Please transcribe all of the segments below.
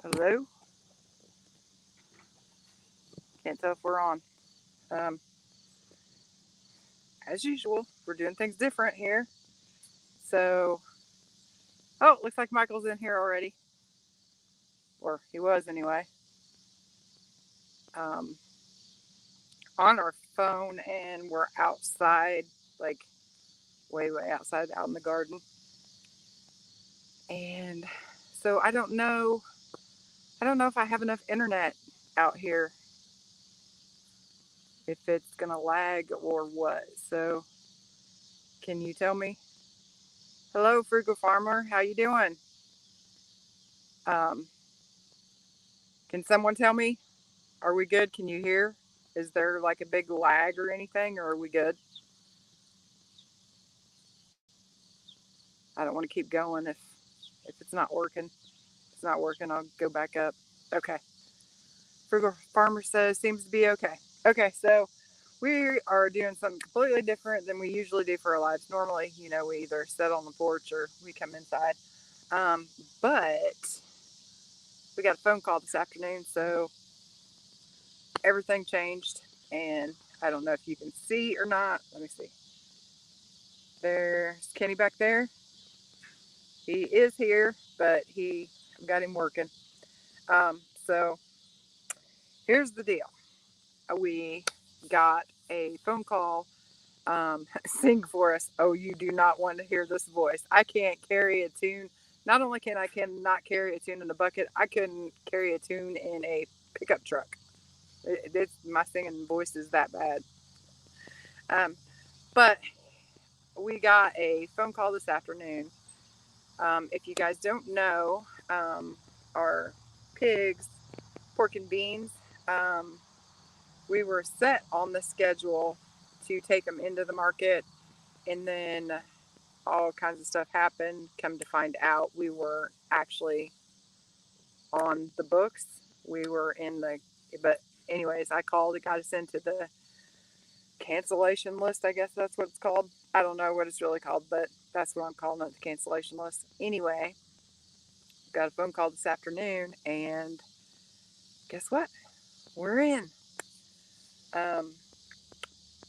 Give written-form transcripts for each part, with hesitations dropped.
Hello? Can't tell if we're on. Um, as usual, we're doing things different here. So, oh, looks like Michael's in here already, or he was anyway. Um, on our phone, and we're outside, like way, way outside, out in the garden. And so I don't know. I don't know if I have enough internet out here, if it's gonna lag or what. So, can you tell me? Hello, Frugal Farmer. How you doing? Um, can someone tell me? Are we good? Can you hear? Is there like a big lag or anything, or are we good? I don't want to keep going if it's not working. If it's not working, I'll go back up. Okay. Frugal Farmer says seems to be okay. Okay, so we are doing something completely different than we usually do for our lives. Normally, we either sit on the porch or we come inside. Um, but we got a phone call this afternoon, so everything changed. And I don't know if you can see or not. Let me see. There's Kenny back there. He is here, but he got him working. So here's the deal. We got a phone call. Sing for us. Oh, you do not want to hear this voice. I can't carry a tune. Not only cannot carry a tune in a bucket, I couldn't carry a tune in a pickup truck. My singing voice is that bad. Um, but we got a phone call this afternoon. If you guys don't know, our pigs, pork and beans, um, we were set on the schedule to take them into the market, and then all kinds of stuff happened. Come to find out, we were actually on the books. We were in the, but anyways, I called. It got us into the cancellation list. I guess that's what it's called. I don't know what it's really called, but that's what I'm calling it, the cancellation list. Anyway, got a phone call this afternoon, and guess what? We're in. Um,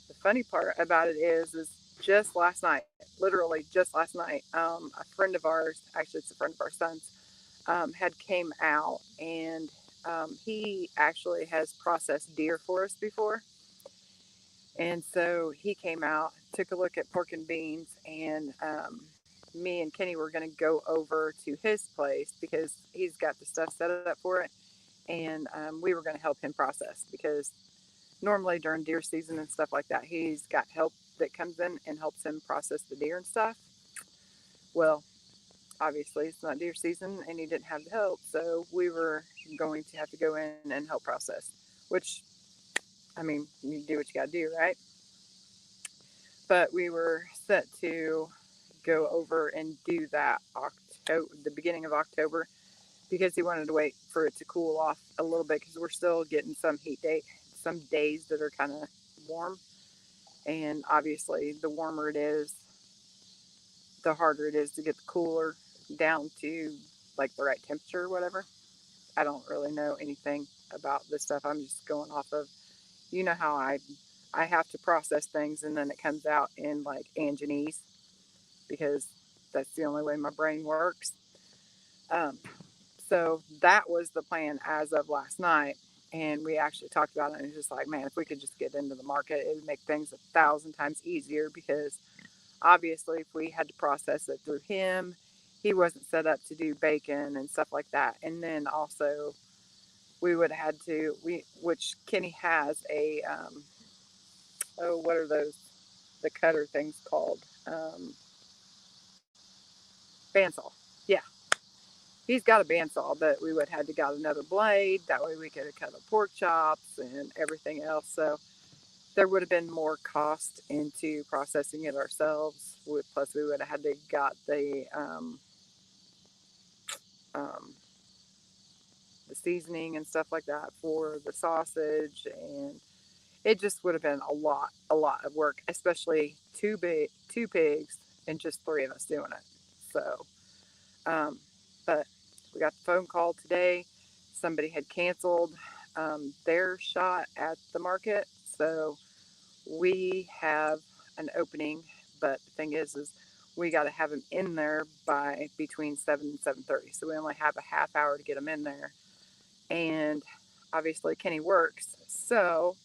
the funny part about it is just last night, literally just last night, a friend of ours, actually it's a friend of our son's, had came out, and he actually has processed deer for us before. And so he came out, took a look at pork and beans, and me and Kenny were going to go over to his place because he's got the stuff set up for it. And we were going to help him process because normally during deer season and stuff like that, he's got help that comes in and helps him process the deer and stuff. Well, obviously it's not deer season and he didn't have the help, so we were going to have to go in and help process, which, I mean, you do what you got to do, right? But we were set to go over and do that the beginning of October, because he wanted to wait for it to cool off a little bit because we're still getting some days that are kind of warm. And obviously, the warmer it is, the harder it is to get the cooler down to like the right temperature or whatever. I don't really know anything about this stuff. I'm just going off of, how I have to process things, and then it comes out in like Anjanese because that's the only way my brain works. Um, so that was the plan as of last night. And we actually talked about it, and it's just like, man, if we could just get into the market, it would make things 1,000 times easier because obviously, if we had to process it through him, he wasn't set up to do bacon and stuff like that. And then also, we would have had to, which Kenny has a, oh, what are those, the cutter things called? Bandsaw. Yeah, he's got a bandsaw, but we would have had to got another blade. That way we could have cut the pork chops and everything else. So there would have been more cost into processing it ourselves. Plus, we would have had to got um, the seasoning and stuff like that for the sausage, and it just would have been a lot of work, especially two pigs, and just three of us doing it. So, um, but we got the phone call today. somebody had canceled their shot at the market. So we have an opening, but the thing is we got to have them in there by between 7 and 7:30. So we only have a half hour to get them in there. And obviously Kenny works. So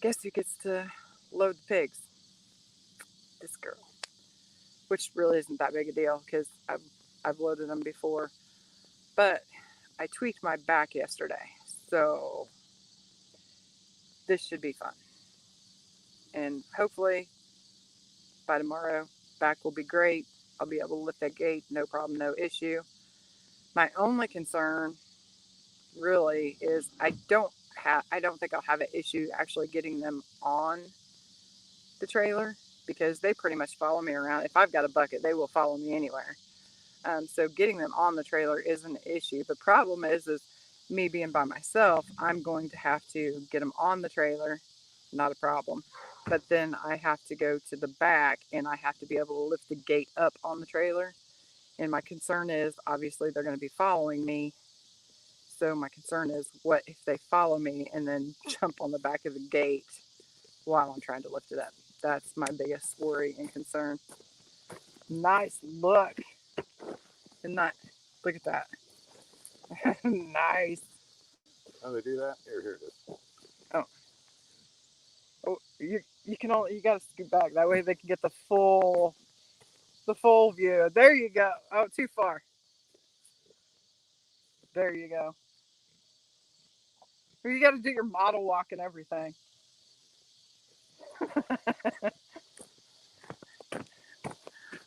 guess who gets to load the pigs? This girl. Which really isn't that big a deal because I've loaded them before. But I tweaked my back yesterday. So this should be fun. And hopefully by tomorrow, back will be great. I'll be able to lift that gate, no problem, no issue. My only concern really is I don't think I'll have an issue actually getting them on the trailer because they pretty much follow me around. If I've got a bucket, they will follow me anywhere. So getting them on the trailer isn't an issue. The problem is me being by myself, I'm going to have to get them on the trailer, not a problem. But then I have to go to the back and I have to be able to lift the gate up on the trailer. And my concern is obviously they're going to be following me. So my concern is what if they follow me and then jump on the back of the gate while I'm trying to lift it up. That's my biggest worry and concern. Nice look. And not look at that. Nice. How do they do that? Here it is. Oh. Oh, you gotta scoot back. That way they can get the full view. There you go. Oh, too far. There you go. You got to do your model walk and everything.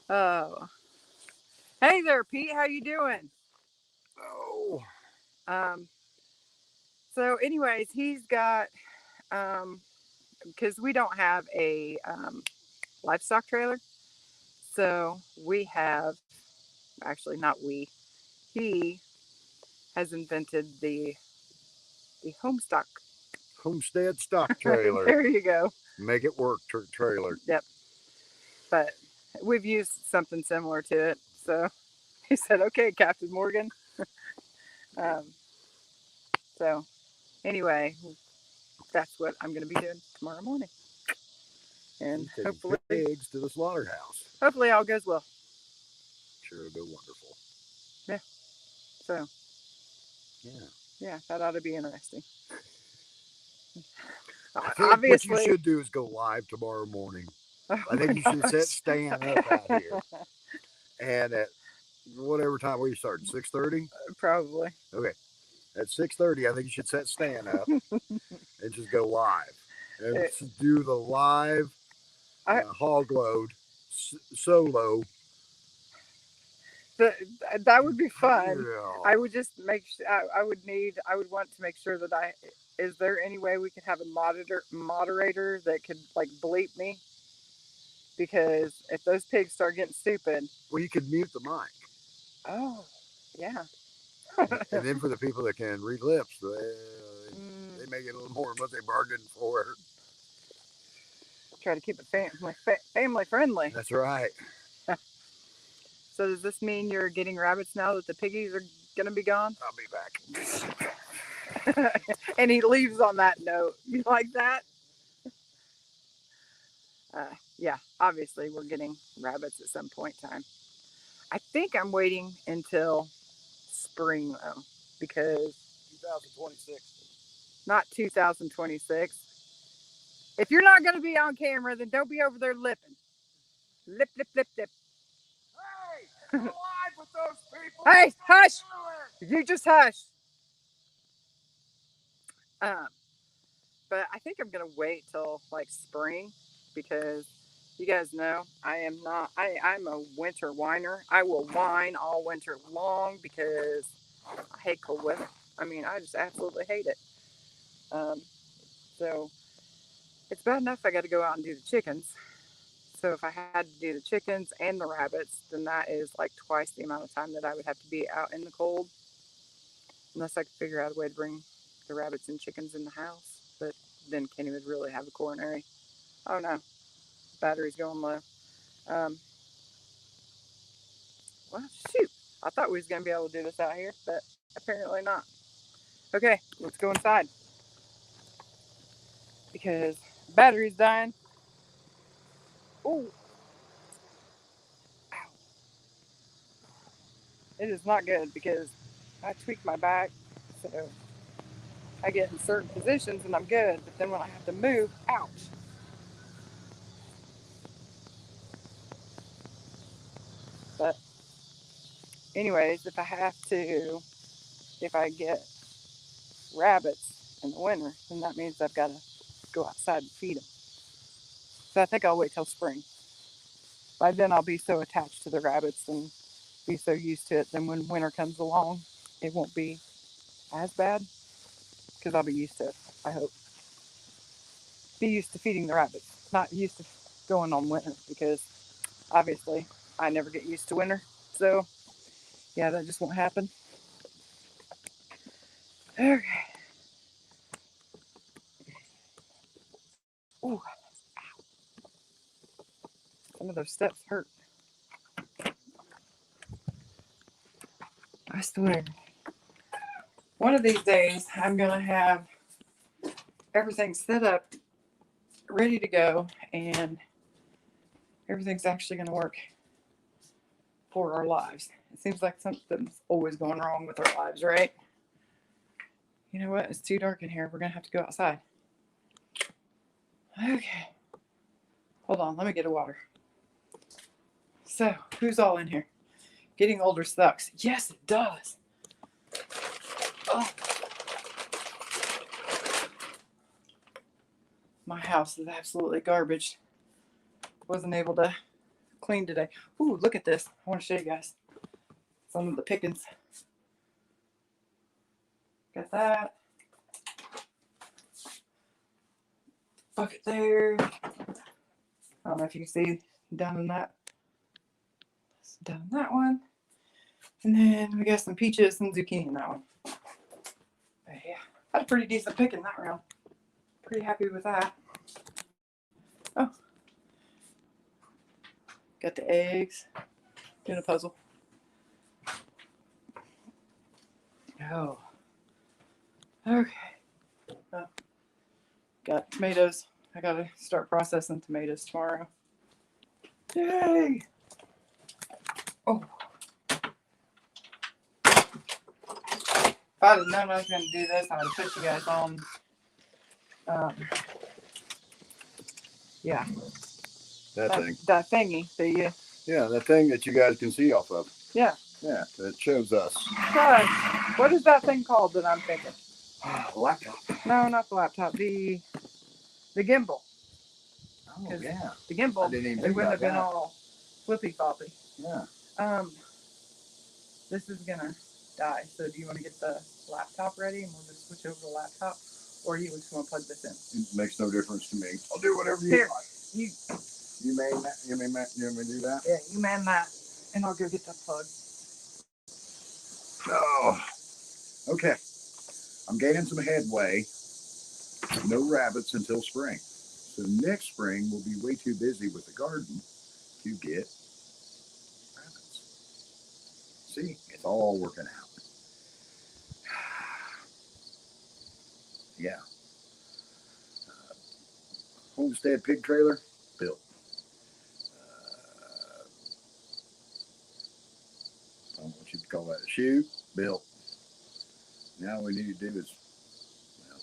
Oh, hey there, Pete. How you doing? Oh. Um. So, anyways, he's got because we don't have a livestock trailer, so we have actually not we. He has invented the Homestead stock trailer. There you go. Make it work trailer. Yep. But we've used something similar to it. So he said, okay, Captain Morgan. um, so anyway, that's what I'm going to be doing tomorrow morning. And hopefully pigs to the slaughterhouse. Hopefully all goes well. Sure, it'll go wonderful. Yeah. So. Yeah, that ought to be interesting. I think obviously, what you should do is go live tomorrow morning. Oh I think you should set Stan up out here. And at whatever time we start, 6:30? Probably. Okay. At 6:30, I think you should set Stan up and just go live. And do the live hog load solo. That would be fun. Yeah. I would just I would want to make sure that is there any way we could have a moderator that could like bleep me? Because if those pigs start getting stupid. Well, you could mute the mic. Oh, yeah. And then for the people that can read lips, they may get a little more than what they bargained for. Try to keep it family friendly. That's right. So does this mean you're getting rabbits now that the piggies are going to be gone? I'll be back. And he leaves on that note. You like that? Yeah, obviously we're getting rabbits at some point in time. I think I'm waiting until spring though, because 2026. Not 2026. If you're not going to be on camera, then don't be over there lipping. Lip, lip, lip, lip. Hey, I'm alive with those people. Hey, hush! You just hush. But I think I'm going to wait till like spring because you guys know I'm a winter whiner. I will whine all winter long because I hate cold weather. I mean, I just absolutely hate it. So it's bad enough I got to go out and do the chickens. So if I had to do the chickens and the rabbits, then that is like twice the amount of time that I would have to be out in the cold. Unless I could figure out a way to bring the rabbits and chickens in the house. But then Kenny would really have a coronary. Oh no, battery's going low. Well, shoot. I thought we was going to be able to do this out here, but Apparently not. Okay, let's go inside. Because battery's dying. Oh, it is not good because I tweak my back. So I get in certain positions and I'm good. But then when I have to move, ouch. But anyways, if I get rabbits in the winter, then that means I've got to go outside and feed them. So I think I'll wait till spring. By then I'll be so attached to the rabbits and be so used to it. Then when winter comes along, it won't be as bad because I'll be used to it. I hope. Be used to feeding the rabbits, not used to going on winter because obviously I never get used to winter. So yeah, that just won't happen. Okay. Ooh, some of those steps hurt. I swear. One of these days, I'm going to have everything set up, ready to go, and everything's actually going to work for our lives. It seems like something's always going wrong with our lives, right? You know what? It's too dark in here. We're going to have to go outside. Okay. Hold on. Let me get a water. So, who's all in here? Getting older sucks. Yes, it does. Oh. My house is absolutely garbage. Wasn't able to clean today. Ooh, look at this. I want to show you guys some of the pickings. Got that. Bucket there. I don't know if you can see down in that. Down in that one. And then we got some peaches and zucchini in that one. But yeah, had a pretty decent pick in that round. Pretty happy with that. Oh. Got the eggs. Doing a puzzle. Oh. Okay. Oh. Got tomatoes. I gotta start processing tomatoes tomorrow. Yay! Oh. If I'd have known I was going to do this, I would have put you guys on. Yeah. That thing. That thingy that you. Yeah, that thing that you guys can see off of. Yeah. Yeah, that shows us. God, what is that thing called that I'm thinking? Laptop. No, not the laptop. The gimbal. Oh yeah. The gimbal. I didn't even it think wouldn't about have been that. all flippy floppy. Yeah. This is gonna die. So do you want to get the laptop ready and we'll just switch over to the laptop, or you just want to plug this in? It makes no difference to me. I'll do whatever you Here, want. you man that. You want me to do that? Yeah, you man that, and I'll go get that plug. Oh. Okay. I'm gaining some headway. No rabbits until spring. So next spring we'll be way too busy with the garden to get rabbits. See, it's all working out. Yeah. Homestead pig trailer built. I don't know what you'd call that. A shoe built. Now all we need to do is, well,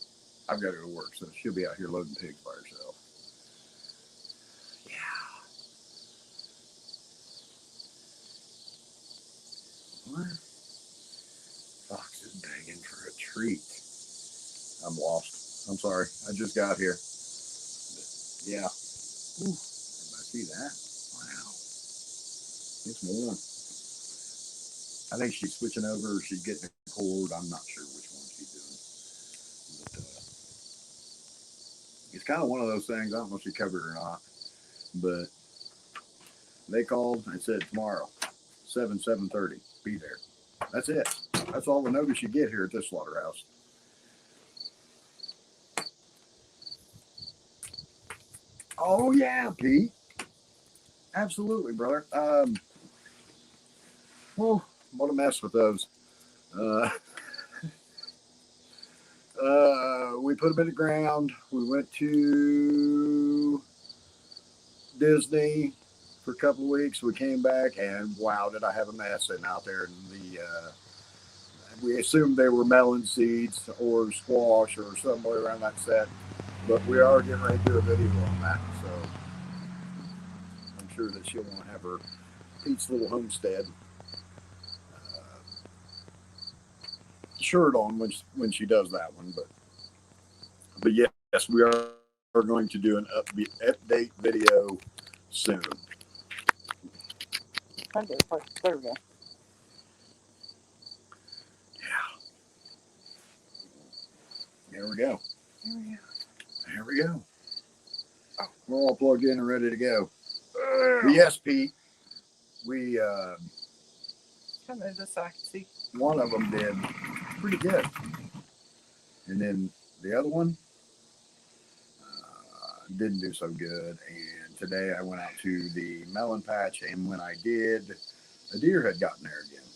I've got to go to work, so she'll be out here loading pigs by herself. Yeah. What? Fox is begging for a treat. I'm lost. I'm sorry. I just got here. But yeah. Ooh, everybody see that? Wow. It's warm. I think she's switching over. She's getting a cord. I'm not sure which one she's doing. But it's kind of one of those things. I don't know if she covered or not. But they called and said tomorrow, 7:30, be there. That's it. That's all the notice you get here at this slaughterhouse. Oh yeah, Pete. Absolutely, brother. Oh, what a mess with those. We put them in the ground. We went to Disney for a couple of weeks. We came back, and wow, did I have a mess sitting out there. And we assumed they were melon seeds or squash or somewhere around that set. But we are getting ready to do a video on that. So I'm sure that she'll want to have her Pete's Little Homestead shirt on when she does that one. But yes, we are going to do an update video soon. There we go. There we go. There we go. There we go. Oh. We're all plugged in and ready to go. But yes, Pete, we Come in just so I can see. one of them did pretty good, and then the other one didn't do so good. And today I went out to the melon patch, and when I did, a deer had gotten there again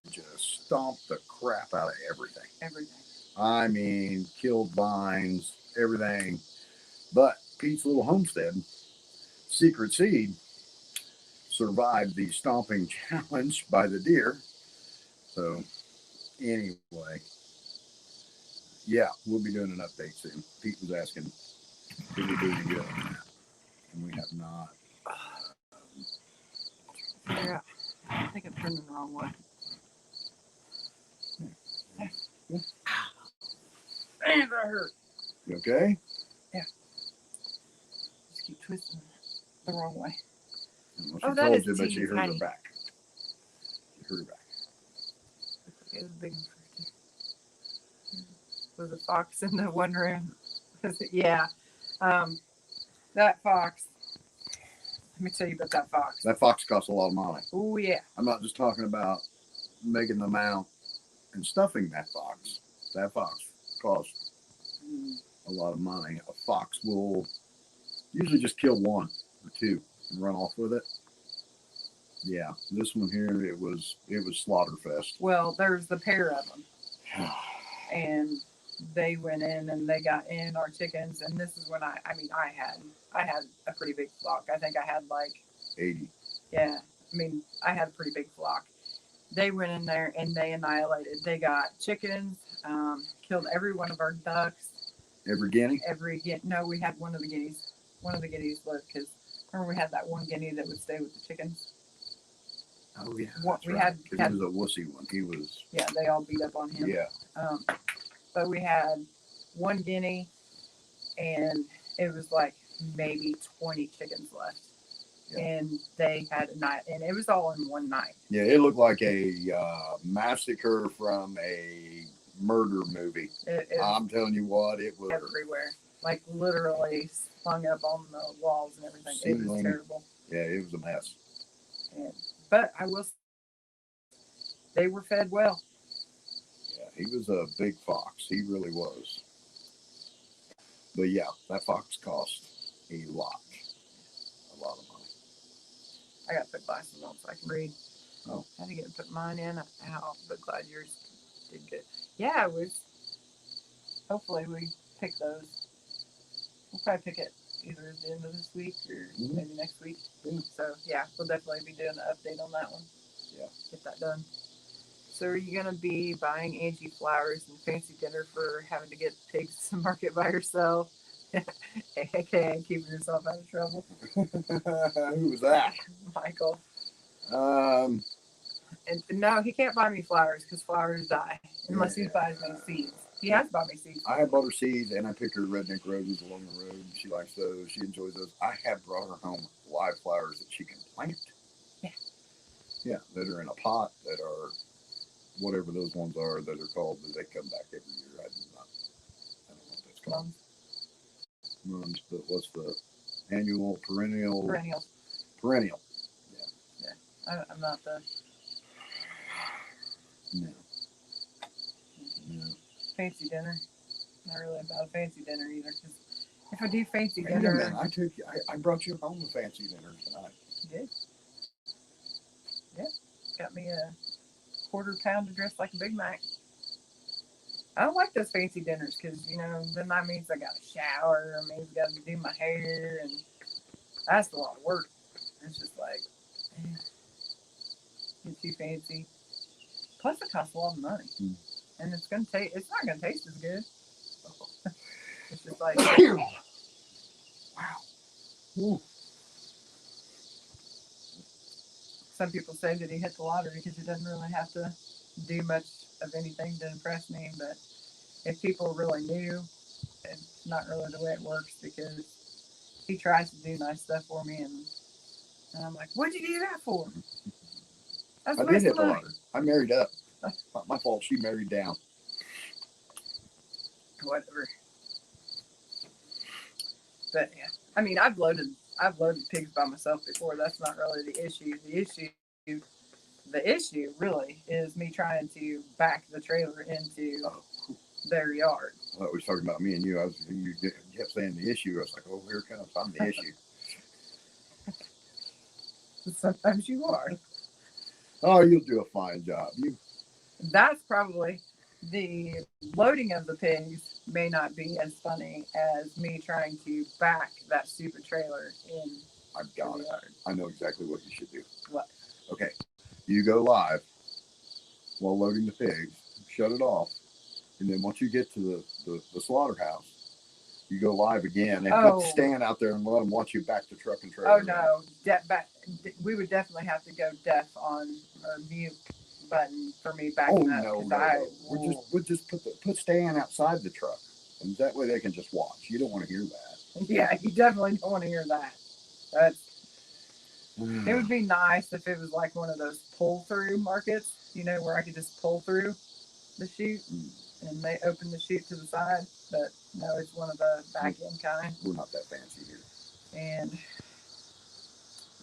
and just stomped the crap out of everything. Everything. I mean, killed vines, everything. But Pete's Little Homestead, Secret Seed, survived the stomping challenge by the deer. So, anyway, yeah, we'll be doing an update soon. Pete was asking, did we do any good on that? And we have not. Yeah. I think I'm turning the wrong way. Yeah. Man, that hurt. You okay? Just keep twisting the wrong way. Well, Oh, she that told is you, but she teeny hurt tiny. her back. She hurt her back. It was a big one. Was a fox in the one room? Yeah. That fox. Let me tell you about that fox. That fox costs a lot of money. Oh yeah. I'm not just talking about making them out and stuffing that fox. That fox costs a lot of money. A fox will usually just kill one or two and run off with it. Yeah, this one here, it was slaughterfest. Well, there's the pair of them, and they went in and they got in our chickens. And this is when I had a pretty big flock. I think I had like 80. Yeah, I had a pretty big flock. They went in there and they annihilated. They got chickens, killed every one of our ducks. Every guinea? No, we had one of the guineas. One of the guineas lived because remember we had that one guinea that would stay with the chickens. Oh yeah, What that's we right. had He was a wussy one. He was. Yeah, they all beat up on him. Yeah. But we had one guinea, and it was like maybe 20 chickens left. Yeah. And they had a night, and it was all in one night. Yeah, it looked like a massacre from a murder movie. I'm telling you what, it was everywhere, like literally hung up on the walls and everything. It was terrible. Yeah, it was a mess. But I will say, they were fed well. Yeah, he was a big fox. He really was. But yeah, that fox cost a lot of money. I got to put glasses on so I can read. Oh. I had to get put mine in. Ow, but glad yours did good. Yeah, it was. Hopefully we pick those. We'll probably pick it either at the end of this week or maybe next week. Yeah. So yeah, we'll definitely be doing an update on that one. Yeah. Get that done. So are you gonna be buying Angie flowers and fancy dinner for having to get pigs to market by yourself? AKA keeping yourself out of trouble. Who was that? Michael. And no, he can't buy me flowers because flowers die unless he buys me seeds. He has bought me seeds. I have bought her seeds, and I picked her redneck roses along the road. She likes those. She enjoys those. I have brought her home live flowers that she can plant. Yeah. Yeah, that are in a pot, that are whatever those ones are that are called, that they come back every year. I don't know what that's called. Mums, but what's the annual, perennial? Perennial. Yeah. Yeah. I'm not the. No. Fancy dinner. Not really about a fancy dinner either. Because if I do fancy dinner, man, I brought you home a fancy dinner tonight. You did. Yep. Got me a quarter pound to dress like a Big Mac. I don't like those fancy dinners because, then that means I got to shower, it means I got to do my hair, and that's a lot of work. It's just like, eh, get too fancy. Plus, it costs a lot of money, and it's not gonna taste as good. It's just like, Wow. Ooh. some people say that he hit the lottery because he doesn't really have to do much of anything to impress me. But if people really knew, it's not really the way it works because he tries to do nice stuff for me, and I'm like, what'd you do that for? That's I a did waste hit of the money. lottery. I married up. Not my fault. She married down. Whatever. But yeah, I mean, I've loaded pigs by myself before. That's not really the issue. The issue really is me trying to back the trailer into Oh, their yard. I thought we was talking about me and you. You kept saying the issue. I was like, oh, here it comes. I'm the issue. Sometimes you are. Oh, you'll do a fine job. That's probably the loading of the pigs may not be as funny as me trying to back that stupid trailer in I've got the it. yard. I know exactly what you should do. What? Okay, you go live while loading the pigs, shut it off, and then once you get to the slaughterhouse, you go live again and put the stand out there and let them watch you back the truck and trailer. Oh no, we would definitely have to go deaf on or mute button for me backing up. No. We'll just put stand outside the truck, and that way they can just watch. You don't want to hear that. Yeah, you definitely don't want to hear that. It would be nice if it was like one of those pull through markets, where I could just pull through the chute and they open the chute to the side. But no, it's one of the back end kind. We're not that fancy here. And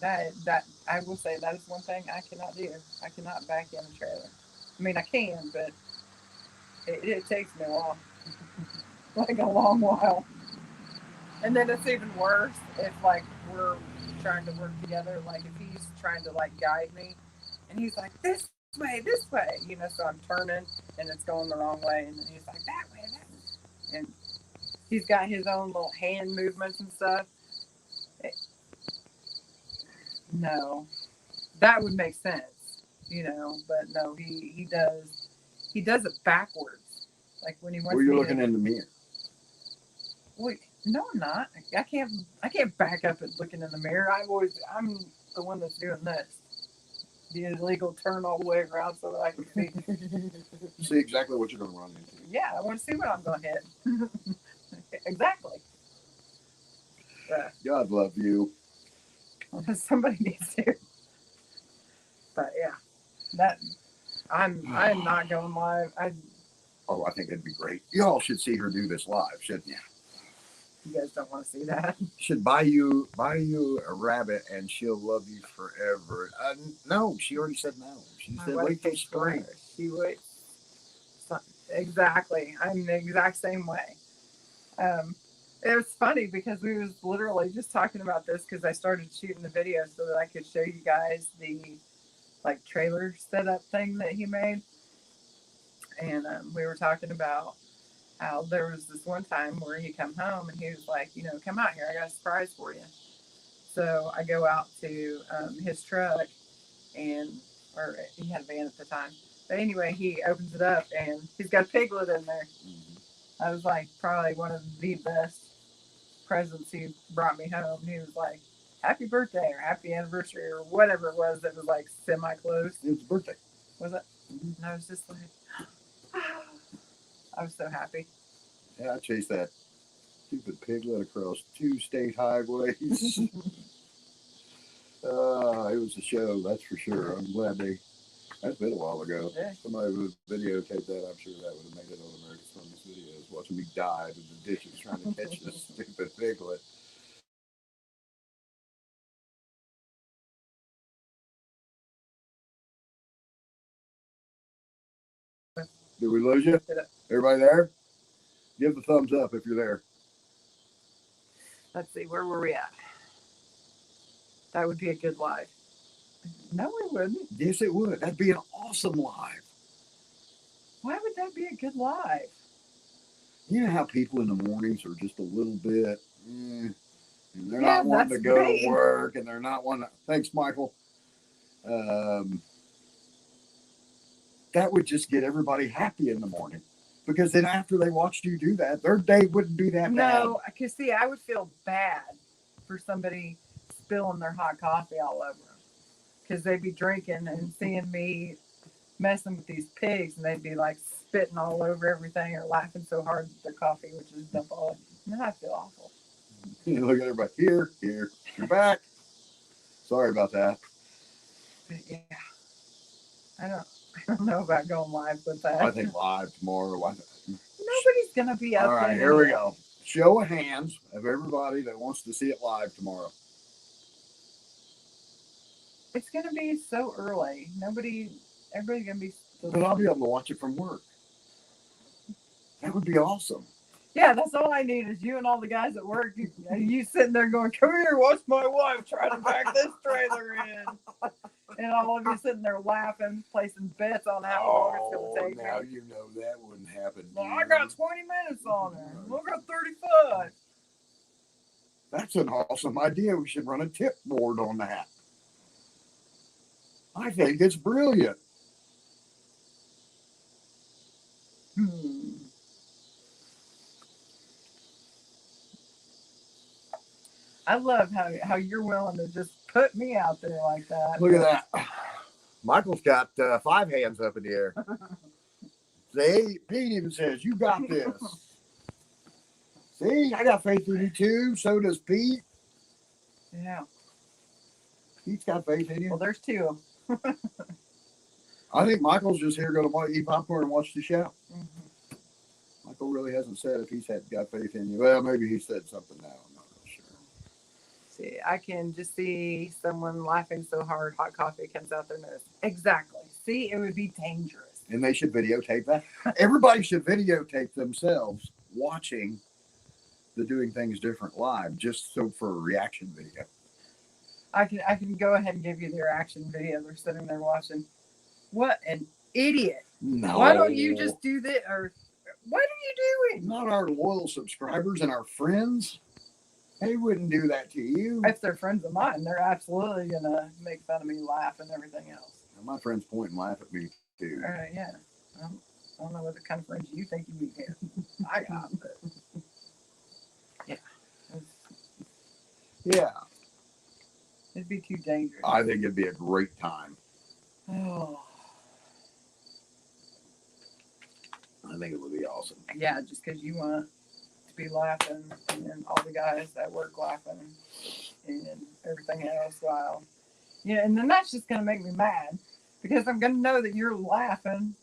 that I will say that is one thing I cannot do. I cannot back in a trailer. I mean, I can, but it takes me a while, like a long while. And then it's even worse if like we're trying to work together. Like if he's trying to like guide me, and he's like this way, so I'm turning and it's going the wrong way, and then he's like that way, and he's got his own little hand movements and stuff. It, no, that would make sense, but no, he does it backwards, like when he wants. Were you looking in the mirror? Wait, no, I'm not. I can't back up and looking in the mirror. I'm the one that's doing this. The illegal turn all the way around so that I can see. See exactly what you're going to run into. Yeah, I want to see what I'm going to hit. Exactly. God love you. Somebody needs to. But yeah, that I'm not going live. I think that'd be great. Y'all should see her do this live, shouldn't you? You guys don't want to see that. Should buy you a rabbit and she'll love you forever. No, she already said no. She said wait till spring. She would. Exactly. I'm the exact same way. It was funny because we was literally just talking about this because I started shooting the video so that I could show you guys the like trailer setup thing that he made, and we were talking about how there was this one time where he come home and he was like, come out here, I got a surprise for you. So I go out to his truck, or he had a van at the time. But anyway, he opens it up and he's got a piglet in there. I was like, probably one of the best presents he brought me home. He was like, happy birthday or happy anniversary or whatever it was that was like semi-close. It was a birthday. Was it? And I was just like, I was so happy. Yeah, I chased that stupid piglet across 2 state highways. It was a show, that's for sure. I'm glad that's been a while ago. Yeah. Somebody would videotape that. I'm sure that would have made it on America's Funniest Videos, watching me dive in the ditches trying to catch this stupid piglet. Did we lose you? Everybody there? Give the thumbs up if you're there. Let's see, where were we at? That would be a good live. No, it wouldn't. Yes, it would. That'd be an awesome live. Why would that be a good live? You know how people in the mornings are just a little bit, and they're Yeah, not wanting that's to go to me. work, and they're not wanting to. Thanks, Michael. Um, that would just get everybody happy in the morning. Because then after they watched you do that, their day wouldn't be that bad. No, because see, I would feel bad for somebody spilling their hot coffee all over them because they'd be drinking and seeing me messing with these pigs, and they'd be like spitting all over everything or laughing so hard that their coffee would just dump all. And I feel awful. You look at everybody, here, you're back. Sorry about that. But yeah, I don't, I don't know about going live with I that. think live tomorrow. Nobody's gonna be All up right, then here we anyway. go. Show of hands of everybody that wants to see it live tomorrow. It's gonna be so early. Everybody's gonna be. But I'll be able to watch it from work. That would be awesome. Yeah, that's all I need is you and all the guys at work. You sitting there going, "Come here, watch my wife try to back this trailer in," and all of you sitting there laughing, placing bets on how long it's going to take now me. you know that wouldn't happen. Well, I got 20 minutes on her. Look at 35. That's an awesome idea. We should run a tip board on that. I think it's brilliant. Hmm. I love how you're willing to just put me out there like that. Look at that. Michael's got 5 hands up in the air. See, Pete even says, "You got this." See, I got faith in you too. So does Pete. Yeah. Pete's got faith in you. Well, there's two. I think Michael's just here going to eat popcorn and watch the show. Mm-hmm. Michael really hasn't said if he's got faith in you. Well, maybe he said something now. I'm not real sure. See, I can just see someone laughing so hard, hot coffee comes out their nose. Exactly. See, it would be dangerous. And they should videotape that. Everybody should videotape themselves watching the Doing Things Different live, just so for a reaction video. I can go ahead and give you their action video. They're sitting there watching. What an idiot! No. Why don't you just do this? Or what are you doing? Not our loyal subscribers and our friends. They wouldn't do that to you. If they're friends of mine, they're absolutely gonna make fun of me, laugh, and everything else. My friends point and laugh at me too. Yeah. I don't know what kind of friends you think you get. I got, but yeah, Yeah. it'd be too dangerous. I think it'd be a great time. Oh. I think it would be awesome. Yeah, just because you want to be laughing and all the guys at work laughing and everything else while and then that's just gonna make me mad because I'm gonna know that you're laughing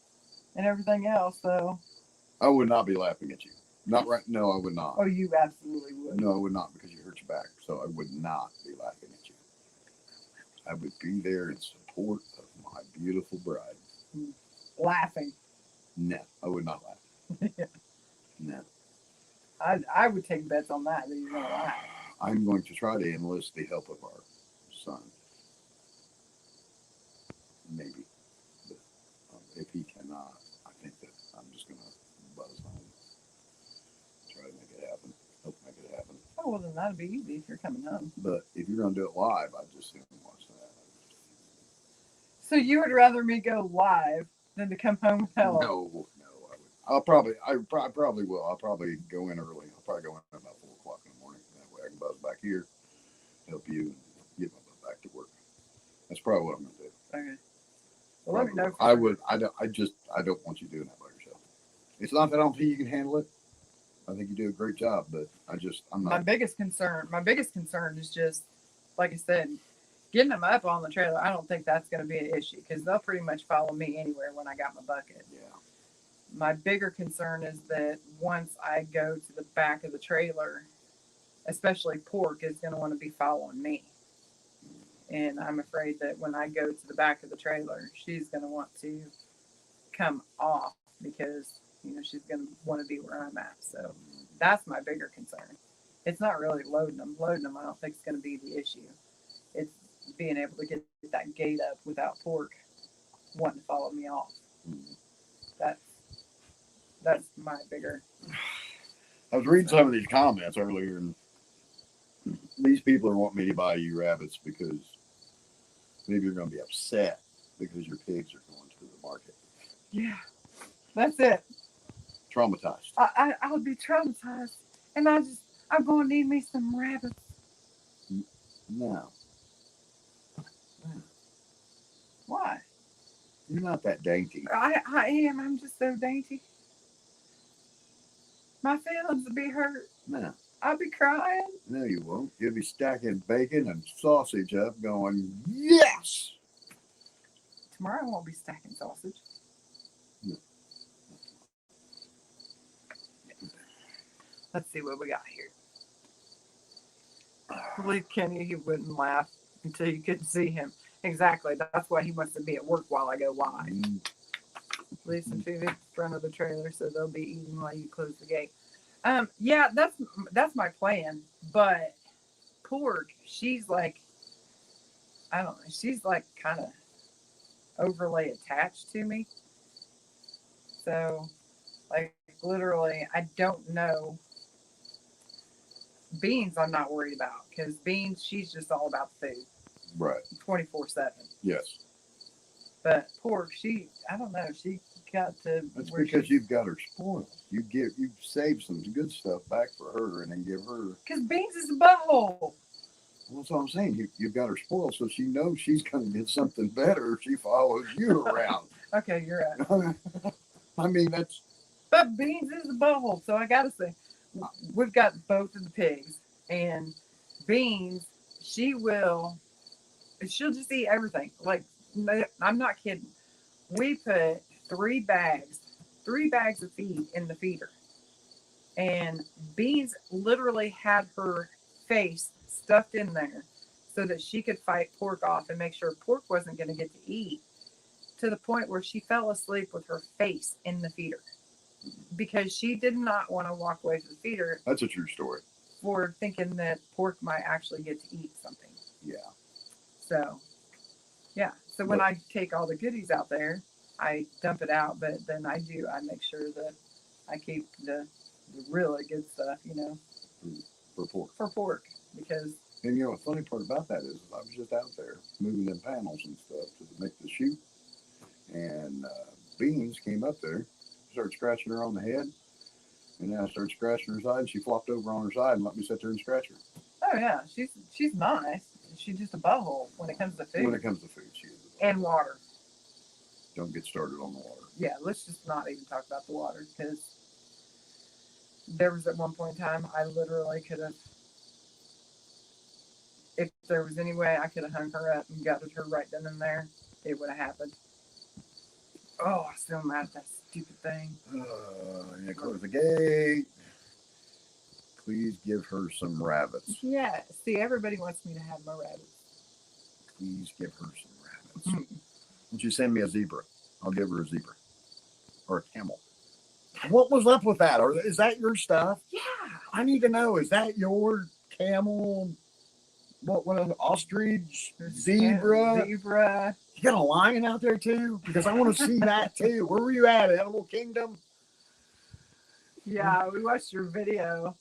and everything else. So I would not be laughing at you. Not right. No, I would not. oh, you absolutely would. No, I would not because you hurt your back. So I would not be laughing at you. I would be there in support of my beautiful bride. Laughing. No, I would not laugh. Yeah. No. I would take bets on that you're gonna laugh. I'm going to try to enlist the help of our son. Maybe. But if he cannot, I think that I'm just going to buzz home. Try to make it happen. Hope make it happen. Oh, well, then that'd be easy if you're coming home. But if you're going to do it live, I just sit and watch that. So you would rather me go live than to come home with help? No, I would. I probably will. I'll probably go in early. I'll probably go in about 4 o'clock in the morning. That way I can buzz back here, help you, and get my butt back to work. That's probably what I'm going to do. Okay. Well, let me know. I would. I don't want you doing that by yourself. It's not that I don't think you can handle it. I think you do a great job, but I'm not. My biggest concern is just, like I said, getting them up on the trailer. I don't think that's going to be an issue because they'll pretty much follow me anywhere when I got my bucket. Yeah. My bigger concern is that once I go to the back of the trailer, especially Pork is going to want to be following me. And I'm afraid that when I go to the back of the trailer, she's going to want to come off because, she's going to want to be where I'm at. So that's my bigger concern. It's not really loading them. Loading them, I don't think it's going to be the issue. It's being able to get that gate up without Pork wanting to follow me off. That's my bigger. I was reading some of these comments earlier, and these people are wanting me to buy you rabbits because maybe you're going to be upset because your pigs are going to the market. Yeah, that's it. Traumatized. I would be traumatized, and I'm going to need me some rabbits. No, Why? you're not that dainty. I am. I'm just so dainty. My feelings would be hurt. No, I'd be crying. no, you won't. You'll be stacking bacon and sausage up, going, yes! Tomorrow I won't be stacking sausage. No. Let's see what we got here. Believe Kenny, he wouldn't laugh until you couldn't see him. Exactly. That's why he wants to be at work while I go live. Leave some food in front of the trailer so they'll be eating while you close the gate. Yeah, that's my plan. But Pork, she's like, I don't know, she's like kind of overly attached to me. So, like, literally, I don't know. Beans, I'm not worried about because Beans, she's just all about the food, Right. 24/7. Yes. But Pork, I don't know, she got to. That's because you've got her spoiled. You saved some good stuff back for her and then give her. Because Beans is a butthole. Well, that's what I'm saying. You've got her spoiled, so she knows she's going to get something better if she follows you around. Okay, you're right. I mean, that's. But Beans is a butthole, so I gotta say, we've got both of the pigs, and Beans, she'll just eat everything. Like, I'm not kidding. We put 3 bags of feed in the feeder, and Beans literally had her face stuffed in there so that she could fight Pork off and make sure Pork wasn't going to get to eat, to the point where she fell asleep with her face in the feeder because she did not want to walk away from the feeder. That's a true story. For thinking that Pork might actually get to eat something. Yeah. So, yeah. So when I take all the goodies out there, I dump it out, but then I make sure that I keep the really good stuff, For pork. for Pork, because. And the funny part about that is I was just out there moving them panels and stuff to make the chute, and Beans came up there, started scratching her on the head, and then I started scratching her side, and she flopped over on her side and let me sit there and scratch her. Oh yeah, she's nice. She's just a butthole when it comes to food. When it comes to food, she is. And water. Don't get started on the water. Yeah, let's just not even talk about the water, because there was at one point in time I literally could have, if there was any way I could have hung her up and gutted her right then and there, it would have happened. Oh, I'm still mad at that stupid thing. Yeah, close the gate. Please give her some rabbits. Yeah, see, everybody wants me to have my rabbits. Please give her some rabbits. Why don't you send me a zebra? I'll give her a zebra. Or a camel. What was up with that? Is that your stuff? Yeah. I need to know. Is that your camel? What an ostrich? Zebra? Zebra. You got a lion out there too? Because I want to see that too. Where were you at? Animal Kingdom? Yeah, we watched your video,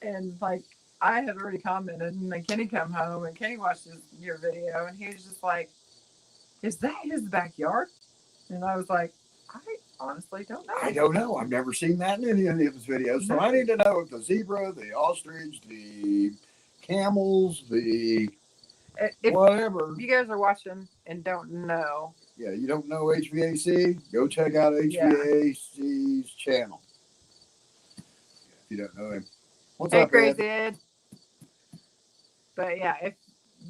and like I had already commented, and then Kenny come home, and Kenny watched your video, and he was just like, "Is that his backyard?" And I was like, "I honestly don't know." I don't know. I've never seen that in any of his videos, so I need to know if the zebra, the ostrich, the camels, the whatever. If you guys are watching and don't know. Yeah, you don't know HVAC? Go check out HVAC's channel. If you don't know him. What's up, Crazy Ed? But yeah,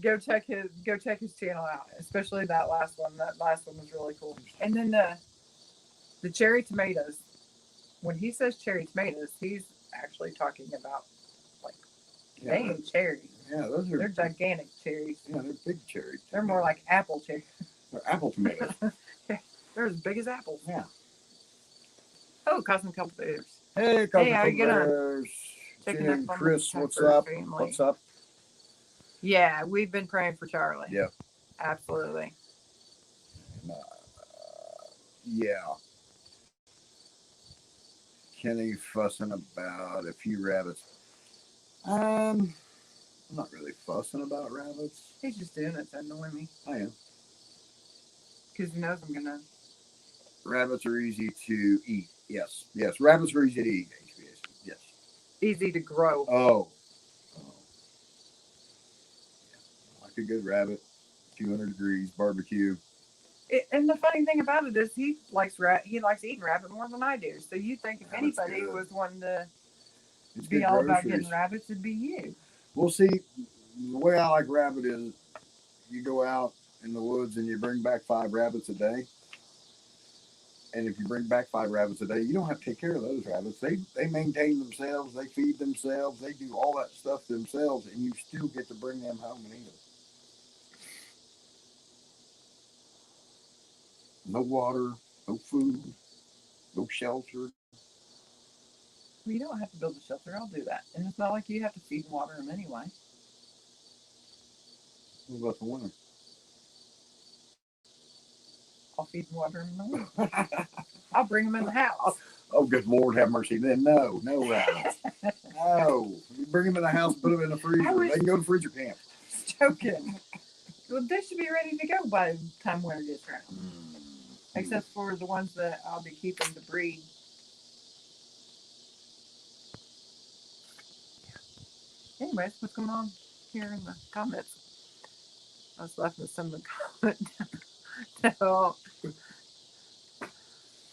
go check his channel out, especially that last one. That last one was really cool. And then the cherry tomatoes. When he says cherry tomatoes, he's actually talking about dang cherries. Yeah, they're gigantic cherries. Yeah, they're big cherries. They're more like apple cherries. They're apple tomatoes. They're as big as apples. Yeah. Oh, Cousin Couple Bears. Hey, Cousin how you Bears. Checking up on Chris, the what's up? family. What's up? Yeah, we've been praying for Charlie. Yeah. Absolutely. Yeah. Kenny fussing about a few rabbits. I'm not really fussing about rabbits. He's just doing it to annoy me. I am. Because he knows I'm going to. Rabbits are easy to eat. Yes. Yes. Rabbits are easy to eat. Yes. Easy to grow. Oh. Yeah. Like a good rabbit. 200 degrees barbecue. And the funny thing about it is he likes eating rabbit more than I do. So you think if Rabbit's anybody good. was wanting to It's be good all about groceries. getting rabbits, it'd be you. Well, see, the way I like rabbit is you go out in the woods and you bring back 5 rabbits a day. And if you bring back 5 rabbits a day, you don't have to take care of those rabbits. They maintain themselves. They feed themselves. They do all that stuff themselves, and you still get to bring them home and eat them. No water, no food, no shelter. Well, you don't have to build a shelter. I'll do that. And it's not like you have to feed and water them anyway. What about the winter? I'll feed and water them in the winter. I'll bring them in the house. Oh, good Lord, have mercy. Then no rabbits. No. You bring them in the house and put them in the freezer. They can go to freezer camp. Joking. Well, they should be ready to go by the time winter gets around. Except for the ones that I'll be keeping to breed. Anyways, what's going on here in the comments? I was laughing at some of the comments. No,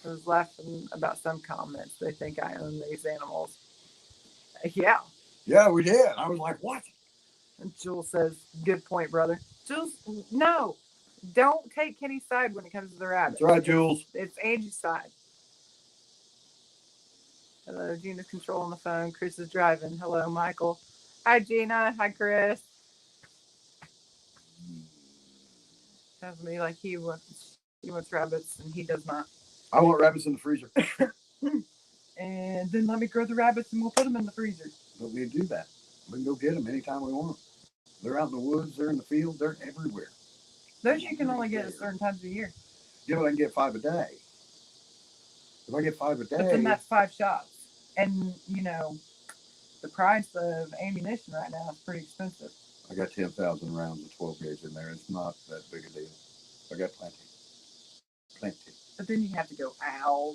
I was laughing about some comments. They think I own these animals. Yeah. Yeah, we did. I was like, what? And Jules says, good point, brother. Jules, no. Don't take Kenny's side when it comes to the rabbits. That's right, Jules. It's Angie's side. Hello, Gina's controlling the phone. Chris is driving. Hello, Michael. Hi, Gina. Hi, Chris. Sounds to me like he wants rabbits and he does not. I want rabbits in the freezer. And then let me grow the rabbits and we'll put them in the freezer. But we do that. We can go get them anytime we want. They're out in the woods. They're in the field. They're everywhere. Those you can only get at certain times of the year. Yeah, but I can get 5 a day. If I get 5 a day. But then that's 5 shots. And, you know, the price of ammunition right now is pretty expensive. I got 10,000 rounds of 12 gauge in there. It's not that big a deal. I got plenty. But then you have to go out.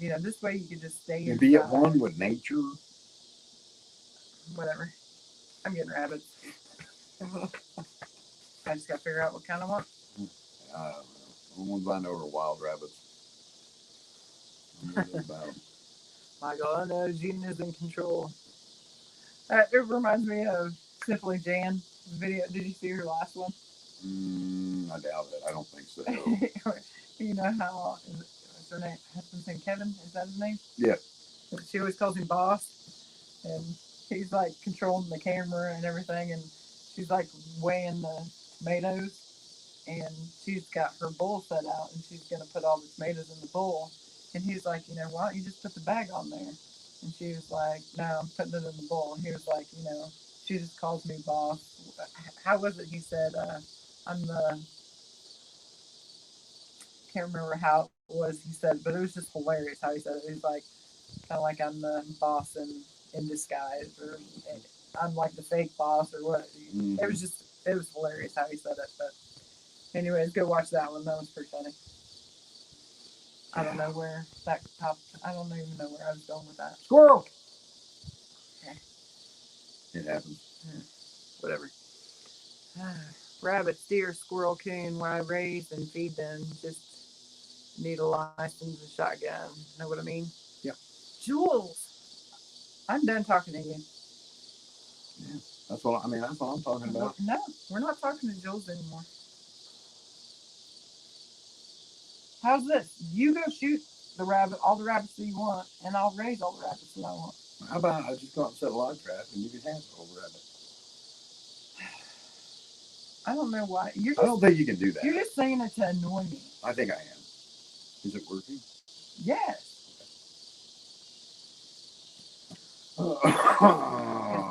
You know, this way you can just stay in. And be at one with nature. Whatever. I'm getting rabbits. I just got to figure out what kind I want. I don't know. The ones I know are wild rabbits. Michael, I know Gina is in control. It reminds me of Simply Jan video. Did you see her last one? I doubt it. I don't think so. You know how what's her name? Husband's name Kevin? Is that his name? Yeah. She always calls him boss, and he's like controlling the camera and everything, and she's like weighing the tomatoes, and she's got her bowl set out, and she's gonna put all the tomatoes in the bowl, and he's like, you know, why don't you just put the bag on there? And she was like, no, I'm putting it in the bowl. And he was like, you know, she just calls me boss. How was it? He said, I'm the. Can't remember how it was. He said, but it was just hilarious how he said it. He was like, kind of like I'm the boss in disguise, or I'm like the fake boss, or what. Mm-hmm. It was hilarious how he said it. But anyways, go watch that one. That was pretty funny. I don't know where that popped. I don't even know where I was going with that. Squirrel. Okay. It happens. Yeah. Whatever. Rabbit, deer, squirrel, coon, where I raise and feed them. Just need a license and shotgun. Know what I mean? Yeah. Jules, I'm done talking to you. Yeah, that's what I'm talking about. No, we're not talking to Jules anymore. How's this? You go shoot all the rabbits that you want, and I'll raise all the rabbits that I want. How about I just go out and set a log trap, and you can have all the rabbits? I don't know why. I don't think you can do that. You're just saying it to annoy me. I think I am. Is it working? Yes.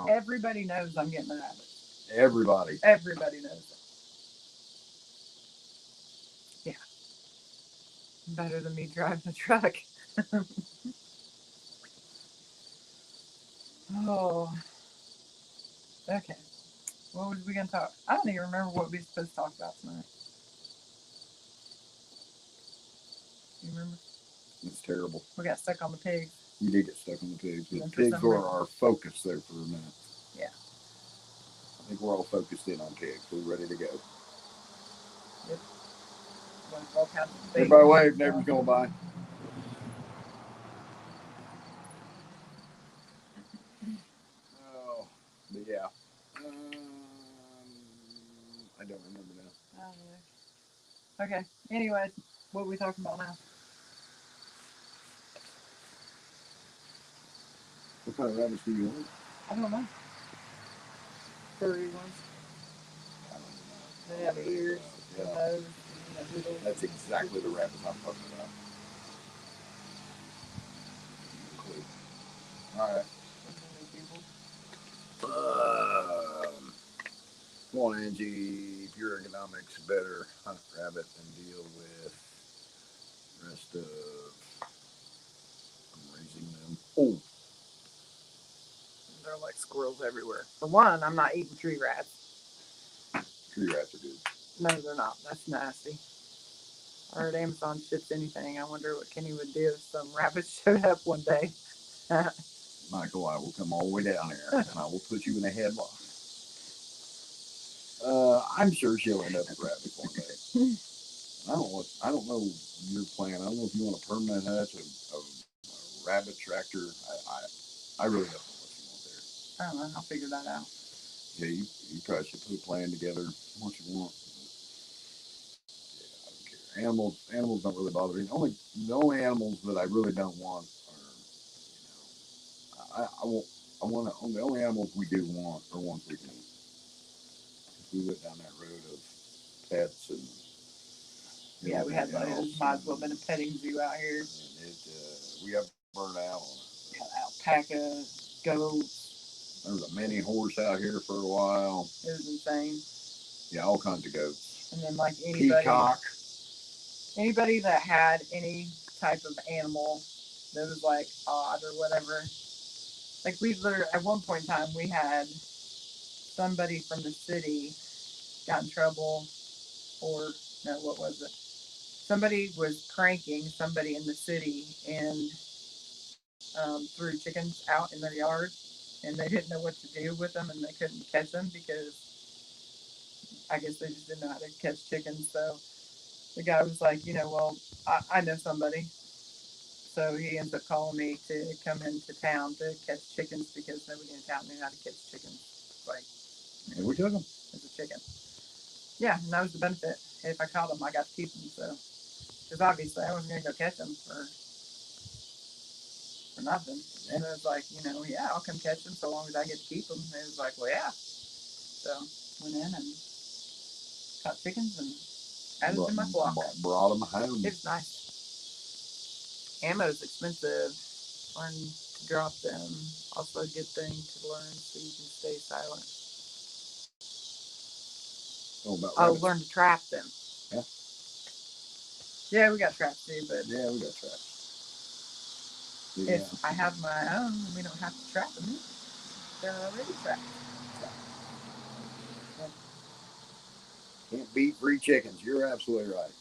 Everybody knows I'm getting a rabbit. Everybody knows it. Yeah. Better than me driving a truck. Oh, okay. What was we gonna talk? I don't even remember what we were supposed to talk about tonight. You remember? It's terrible. We got stuck on the pigs. We did get stuck on the pigs. And The then for pigs some were reason- our focus there for a minute. Yeah. I think we're all focused in on pigs. We're ready to go. Yep. All kinds of things. Everybody wave. Neighbors going by. Oh, but yeah. I don't remember now. I don't know. Okay. Anyways, what are we talking about now? What kind of rabbits do you want? I don't know. Furry ones. I don't know. They have ears. Yeah. Nose. Little. That's exactly the rabbits I'm talking about. All right. Come on, Angie. Pure economics better hunt rabbit and deal with the rest of raising them. Oh, They're like squirrels everywhere. For one, I'm not eating tree rats. tree rats are good. No, they're not. That's nasty. I heard Amazon ships anything. I wonder what Kenny would do if some rabbits showed up one day. Michael, I will come all the way down here and I will put you in a headlock. I'm sure she'll end up with rabbits one day. I don't know your plan. I don't know if you want a permanent hutch, a rabbit tractor. I really don't know what you want there. I don't know. I'll figure that out. Yeah, you probably should put a plan together. What you want. Yeah, I don't care. Animals don't really bother me. The only animals that I really don't want are, the only animals we do want are ones we can eat. We went down that road of pets and. Yeah, we had might as well have been a petting zoo out here. We got burned out on it. We had alpaca, goats. There was a mini horse out here for a while. It was insane. Yeah, all kinds of goats. And then like anybody that had any type of animal that was like odd or whatever. Like we literally at one point in time we had somebody from the city got in trouble, or no, what was it? Somebody was pranking somebody in the city and threw chickens out in their yard, and they didn't know what to do with them, and they couldn't catch them because I guess they just didn't know how to catch chickens. So the guy was like, well, I know somebody. So he ends up calling me to come into town to catch chickens because nobody in town knew how to catch chickens. Like, and we took them as a chicken. Yeah, and that was the benefit. If I caught them, I got to keep them. So, because obviously I wasn't gonna go catch them for nothing. And it was like, yeah, I'll come catch them so long as I get to keep them. And it was like, well, yeah. So went in and caught chickens and added to my flock. Brought them home. It was nice. Ammo's expensive. Learn to drop them. Also a good thing to learn so you can stay silent. Learn to trap them. Yeah. Yeah, we got traps too, but yeah, we got traps. Yeah. If I have my own, we don't have to trap them. They're already trapped. Can't beat free chickens. You're absolutely right.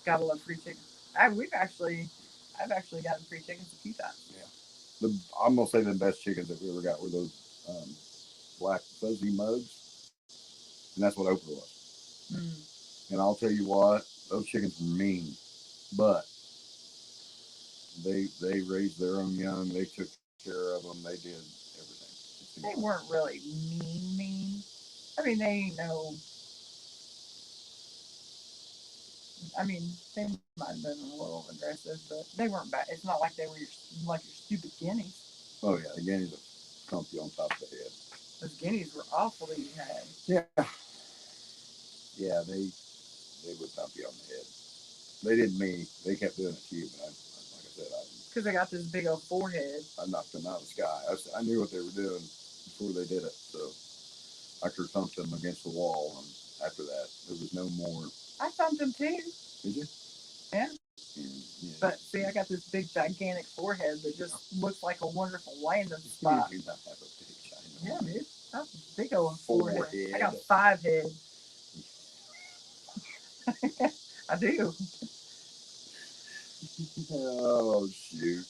Gotta love free chicken. I've actually gotten free chickens a few times. Yeah. I'm gonna say the best chickens that we ever got were those black fuzzy mugs, and that's what Oprah was. And I'll tell you what, those chickens were mean, but they raised their own young. They took care of them. They did everything. They weren't really mean. I mean, they know. I mean, they might have been a little aggressive, but they weren't bad. It's not like they were your stupid guineas. Oh yeah, the guineas will clump you on top of the head. Those guineas were awful that you had. Yeah. Yeah, they would thump you on the head. They didn't me. They kept doing it to you, but like I said, because they got this big old forehead. I knocked them out of the sky. I knew what they were doing before they did it, so I could thump them against the wall, and after that, there was no more. I thumped them too. Did you? Yeah. And Yeah. But see, I got this big gigantic forehead that just looks like a wonderful landing You spot. do not have a big China. Yeah, dude. That's a big old Forehead. forehead. I got 5 heads. I do. Oh shoot!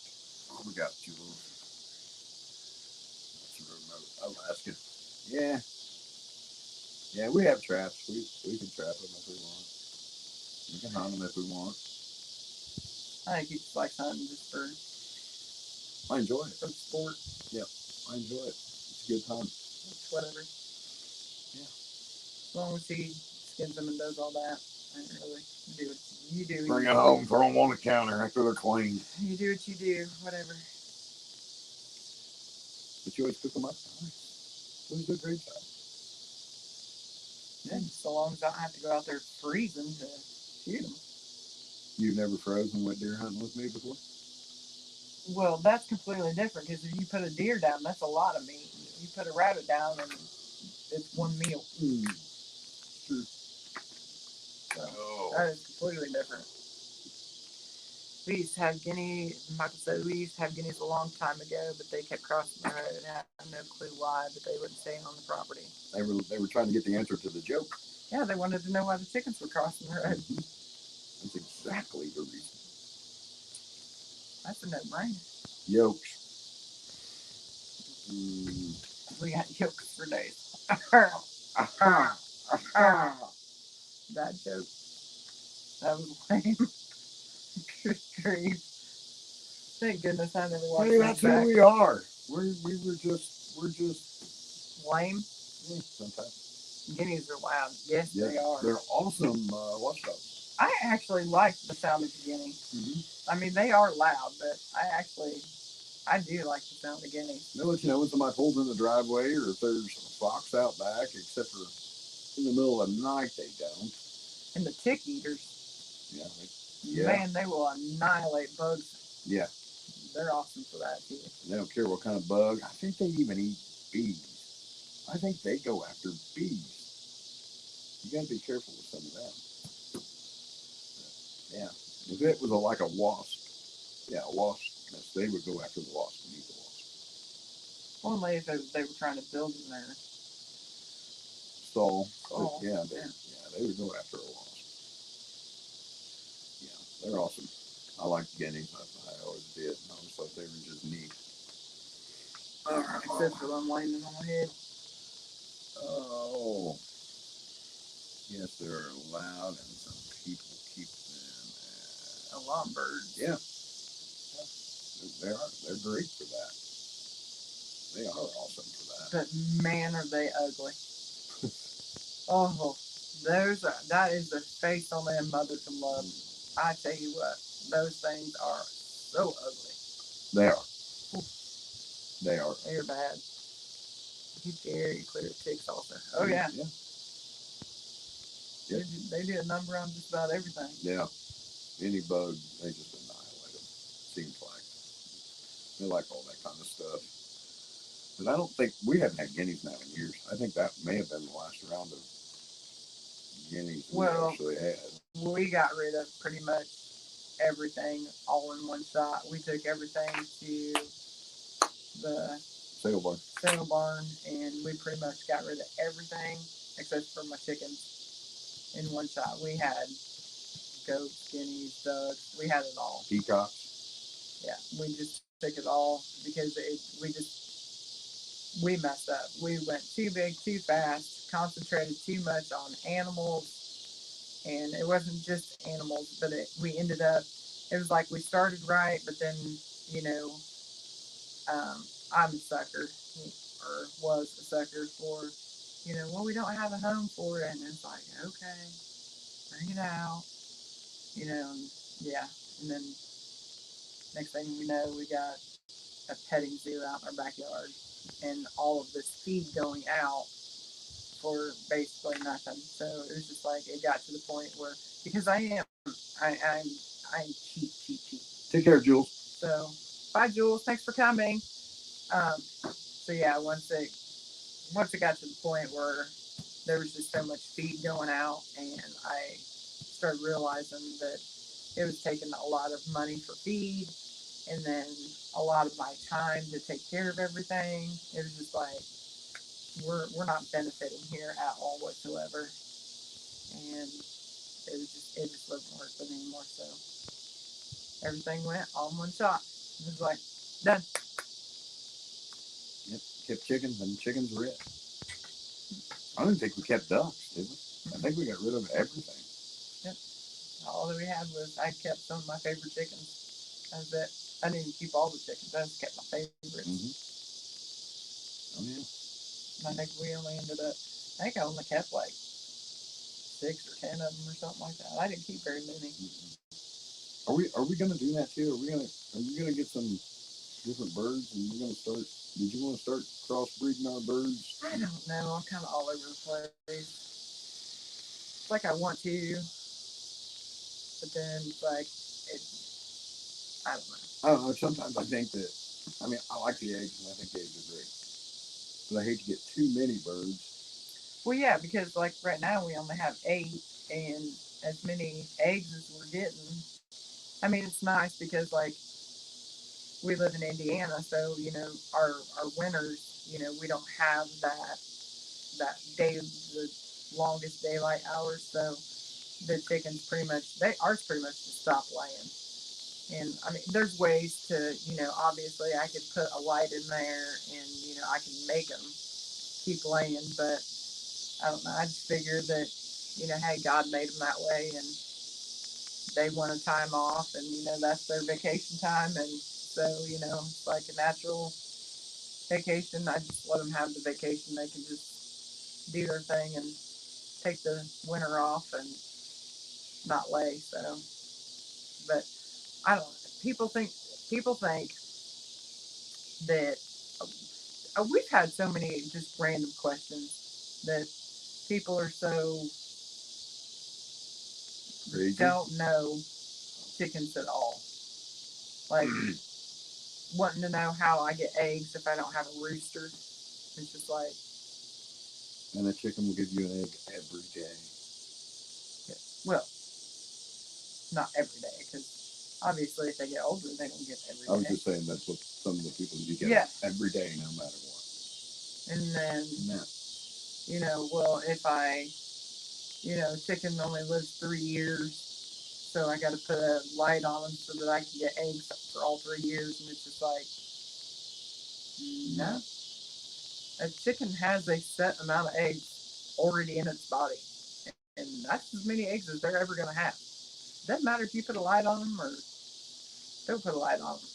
We got Jules. That's a remote. Alaska. Yeah, yeah. We have traps. We can trap them if we want. We can hunt them if we want. I think he just likes hunting just for I enjoy it. sport. Yeah, I enjoy it. It's a good time. It's whatever. Yeah. As long as he skins them and does all that, I don't really do it. You do. Bring it home, throw them on the counter after they're cleaned. You do what you do. Whatever. But you always cook them up nice. Always do a great job. Yeah, just so long as I don't have to go out there freezing to shoot them. You've never frozen went deer hunting with me before? Well, that's completely different because if you put a deer down, that's a lot of meat. You put a rabbit down, and it's one meal. True. So that is completely different. We used to have guineas. Michael said we used to have guineas a long time ago, but they kept crossing the road. I have no clue why, but they wouldn't stay on the property. They were trying to get the answer to the joke. Yeah, they wanted to know why the chickens were crossing the road. That's exactly the reason. That's a no-brainer. Yolks. We got yolks for days. Bad joke. That was lame. Good grief. Thank goodness I never watched Hey, that that's back. who we are. We're just Lame. yeah, sometimes. Guineas are loud. Yes, they are. They're awesome watchdogs. I actually like the sound of the guinea. Mm-hmm. I mean, they are loud, but I do like the sound of guineas. They'll let you know when somebody pulls in the driveway or if there's a fox out back, except for in the middle of the night they don't. And the tick eaters. Yeah. Man, they will annihilate bugs. Yeah. They're awesome for that too. They don't care what kind of bug. I think they even eat bees. I think they go after bees. You got to be careful with some of them. Yeah. If it was like a wasp, a wasp nest, they would go after the wasp and eat the wasp. Only if they were trying to build in their stall. Oh, yeah, they would go after a wasp. Yeah, they're awesome. I like guineas. I always did. I always thought they were just neat. Except for them landing on my head. Oh. Yes, they're loud, and some people keep them alarm birds. Yeah. They're great for that. They are awesome for that. But man, are they ugly. Oh, that is the face on that mother to love. I tell you what, those things are so ugly. They are. They are. They're bad. You very clear ticks also. Oh yeah. Yeah. Yep. They do a number on just about everything. Yeah. Any bug, they just annihilate them. Seems like. They like all that kind of stuff. But I don't think we haven't had guineas now in years. I think that may have been the last round of guineas we actually had. We got rid of pretty much everything all in one shot. We took everything to the sale barn, and we pretty much got rid of everything except for my chickens in one shot. We had goats, guineas, ducks. We had it all. Peacocks. Yeah, we just took it all because we messed up. We went too big, too fast, concentrated too much on animals, and it wasn't just animals, but we ended up. It was like we started right, but then I'm a sucker, or was a sucker for, well, we don't have a home for it, and it's like, okay, bring it out, and yeah, and then next thing we know, we got a petting zoo out in our backyard, and all of this feed going out for basically nothing. So it was just like it got to the point where because I'm cheap. Take care, Jules. So bye, Jules. Thanks for coming. So yeah, once it got to the point where there was just so much feed going out, and I started realizing that it was taking a lot of money for feed, and then a lot of my time to take care of everything. It was just like we're not benefiting here at all whatsoever, and it just wasn't worth it anymore. So everything went all in one shot. It was like done. Yep. Kept chickens, and chickens were it. I don't think we kept ducks, did we? I think we got rid of everything. Yep. All that we had was I kept some of my favorite chickens. That was it. I didn't keep all the chickens. I just kept my favorites. Mm-hmm. Oh yeah. I think we only ended up. I think I only kept like 6 or 10 of them or something like that. I didn't keep very many. Mm-hmm. Are we gonna do that too? Are we gonna get some different birds and we're gonna start? Did you want to start crossbreeding our birds? I don't know. I'm kind of all over the place. It's like I want to, but then it's like it. I don't know. I don't know. Sometimes I think that. I mean, I like the eggs, and I think the eggs are great. But I hate to get too many birds. Well, yeah, because like right now we only have 8, and as many eggs as we're getting. I mean, it's nice because like we live in Indiana, so our winters, we don't have that day the longest daylight hours, so the chickens pretty much they ours pretty much just stop laying. And I mean, there's ways to obviously I could put a light in there, and I can make them keep laying, but I don't know. I just figured that hey, God made them that way, and they want a time off, and that's their vacation time, and so it's like a natural vacation. I just let them have the vacation. They can just do their thing and take the winter off and not lay. So, but I don't know. People think that we've had so many just random questions that people are so Crazy. don't know chickens at all. Like wanting to know how I get eggs if I don't have a rooster. It's just like, And a chicken will give you an egg every day. well, not every day because obviously if they get older, they don't get every I was day. just saying that's what some of the people you get Yeah, every day, no matter what. and then No. well, if I chicken only lives 3 years, so I got to put a light on them so that I can get eggs for all 3 years, and it's just like, no, a chicken has a set amount of eggs already in its body, and that's as many eggs as they're ever going to have. Doesn't matter if you put a light on them or don't put a light on them.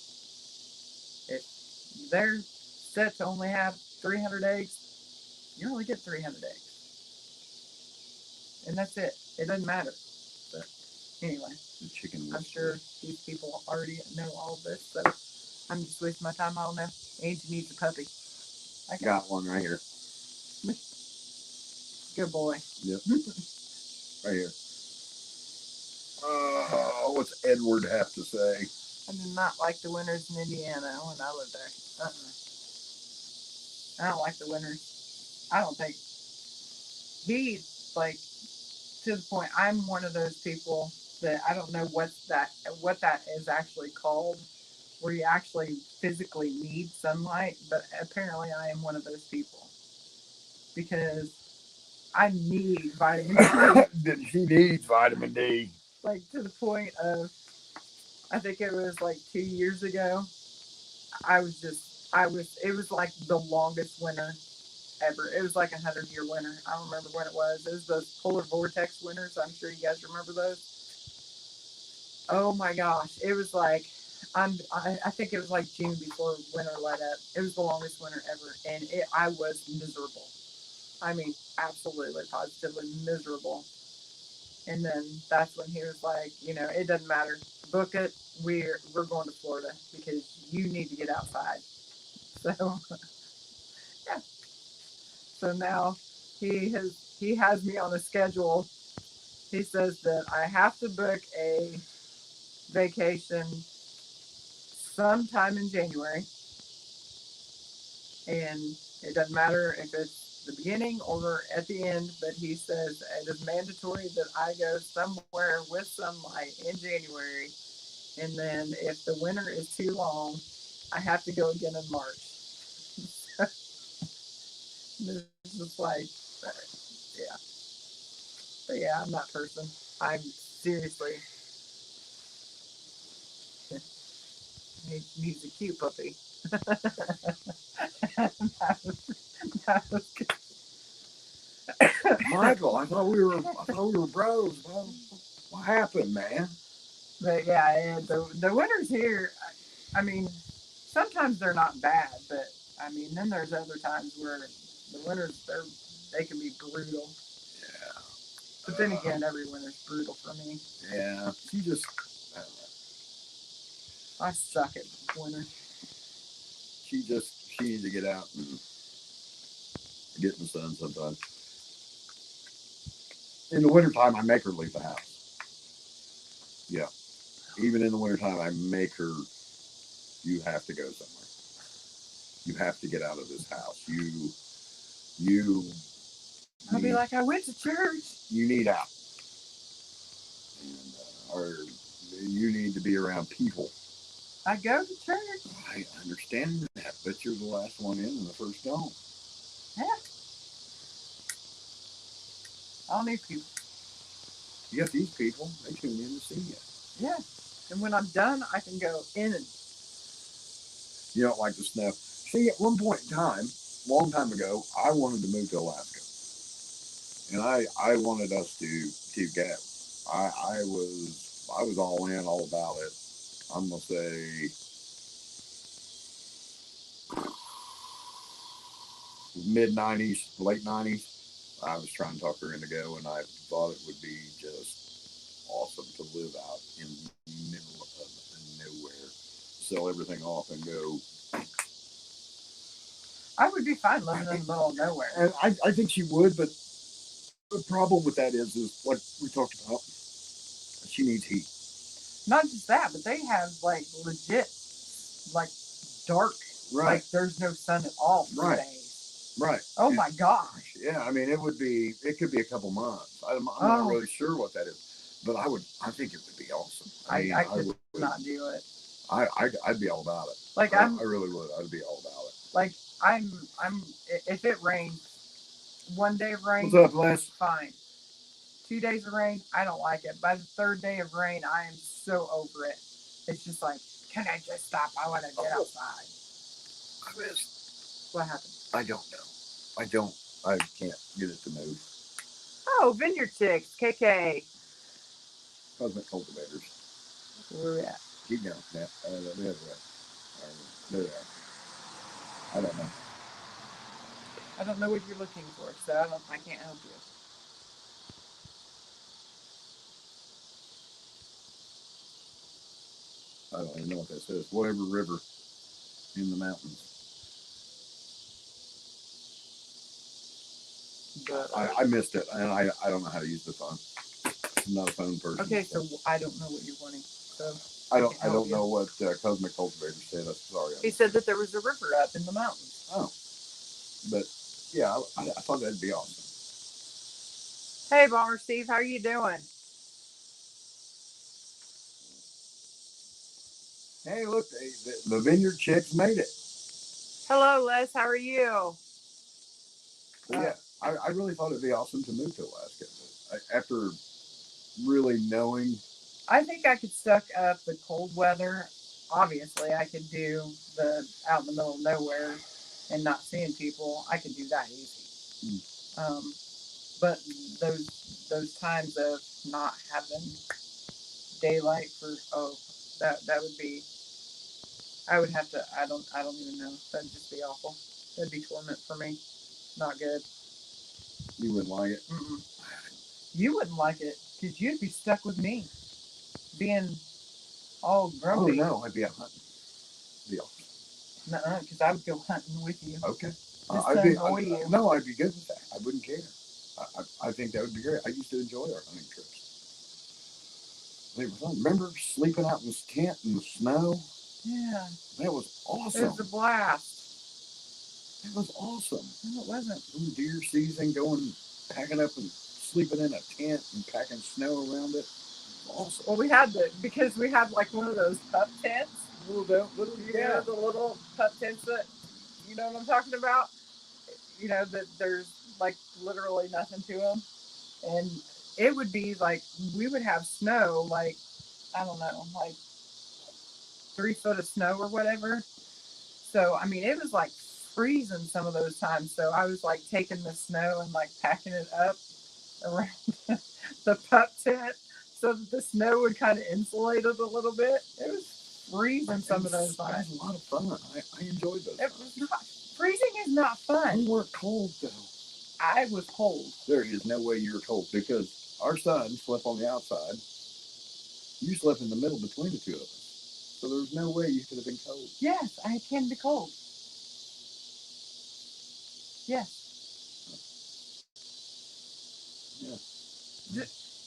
If they're set to only have 300 eggs, you only get 300 eggs, and that's it. It doesn't matter. But anyway, The chicken. I'm sure these people already know all of this, so I'm just wasting my time. I don't know. Angie needs a puppy. I got one right here. Good boy. Yep. Right here. What's Edward have to say? I did not like the winters in Indiana when I lived there. I don't like the winters. I don't think he like to the point. I'm one of those people that I don't know what that is actually called, where you actually physically need sunlight. But apparently, I am one of those people because I need vitamin D. She needs vitamin D. Like to the point of, I think it was like 2 years ago. It was like the longest winter ever. It was like 100-year winter. I don't remember when it was. It was those polar vortex winters. I'm sure you guys remember those. Oh my gosh. It was like, I think it was like June before winter let up. It was the longest winter ever. And I was miserable. I mean, absolutely, positively miserable. And then that's when he was like, it doesn't matter. Book it. We're going to Florida because you need to get outside. So yeah. So now he has me on a schedule. He says that I have to book a vacation sometime in January, and it doesn't matter if it's the beginning or at the end, but he says it is mandatory that I go somewhere with sunlight in January, and then if the winter is too long, I have to go again in March. This is like, yeah, but yeah, I'm that person. I'm seriously, he's a cute puppy. That was good. Michael, I thought we were bros, bro. What happened, man? But yeah, the winters here. I mean, sometimes they're not bad, but I mean, then there's other times where the winters they can be brutal. Yeah. But then again, every winter's brutal for me. Yeah. She just, I don't know. I suck at winter. She needs to get out and get in the sun sometimes. In the wintertime, I make her leave the house. Yeah. Even in the wintertime, I make her, you have to go somewhere. You have to get out of this house. You I'll be need, like, I went to church. you need out. And, or you need to be around people. I go to church. I understand that, but you're the last one in and the first gone. Yeah, I don't need people. You got these people, they tune in to see you. Yeah, and when I'm done, I can go in and You don't like the snow. See, at one point in time, a long time ago, I wanted to move to Alaska. And I wanted us to go. I was all in, all about it. I'm gonna say mid 90s, late 90s. I was trying to talk her into go, and I thought it would be just awesome to live out in the middle of nowhere, sell everything off, and go. I would be fine living in the middle of nowhere. And I think she would, but the problem with that is like we talked about, she needs heat. Not just that, but they have like legit, like dark. Right. Like there's no sun at all for Right. days. Right. Oh And, my gosh. yeah, I mean, it could be a couple months. I'm not Oh, really sure what that is, but I think it would be awesome. I mean, I I could would, not do it. I'd be all about it. Like I really would. I'd be all about it. like I'm. If it rains, one day of rain, What's up, Les? fine. 2 days of rain, I don't like it. By the third day of rain, I am so over it. It's just like, can I just stop? I want to get outside. I missed. What happened? I don't know. I don't. I can't get it to move. Oh, Vineyard Chicks, KK. Cosmic cultivators. Where we at? Keep going. Yeah. There they are. I don't know. I don't know what you're looking for, so I can't help you. I don't even know what that says. Whatever river in the mountains. But I missed it, and I don't know how to use the phone. I'm not a phone person. okay, so I don't know what you're wanting. So I don't know what Cosmic Cultivator said. I'm sorry. he said that there was a river up in the mountains. Oh, but yeah, I thought that'd be awesome. Hey, Bomber Steve, how are you doing? Hey, look, the Vineyard Chicks made it. Hello, Les. How are you? Yeah, I really thought it'd be awesome to move to Alaska. But after really knowing, I think I could suck up the cold weather. Obviously, I could do the out in the middle of nowhere and not seeing people. I could do that easy. But those times of not having daylight for that would be. I would have to. I don't even know. That'd just be awful. That'd be torment for me. Not good. you wouldn't like it. Mm-mm. You wouldn't like it because you'd be stuck with me, being all Oh grumpy. no, I'd be out hunting. Be awesome. Nuh-uh, because I would go hunting with you. Okay. Just I'd to be annoy you. no, I'd be good with that. I wouldn't care. I think that would be great. I used to enjoy our hunting trips. They were fun. Remember sleeping out in this tent in the snow? Yeah, That was it awesome. was a blast. It was awesome. No, it wasn't. Deer season, going, packing up and sleeping in a tent and packing snow around it. Awesome. Well, we had because we had like one of those pup tents. Little, You yeah. know, the little pup tents that, you know what I'm talking about? You know, that there's like literally nothing to them. And it would be like, we would have snow, like, I don't know, like 3 foot of snow or whatever. So, I mean, it was like freezing some of those times. So I was like taking the snow and like packing it up around the pup tent so that the snow would kind of insulate it a little bit. It was freezing some of those times. It was a lot of fun. I enjoyed those. It was not, freezing is not fun. We weren't cold though. I was cold. There is no way you were cold because our son slept on the outside. You slept in the middle between the two of us. So there was no way you could have been cold. Yes, I can be cold. Yes. Yeah.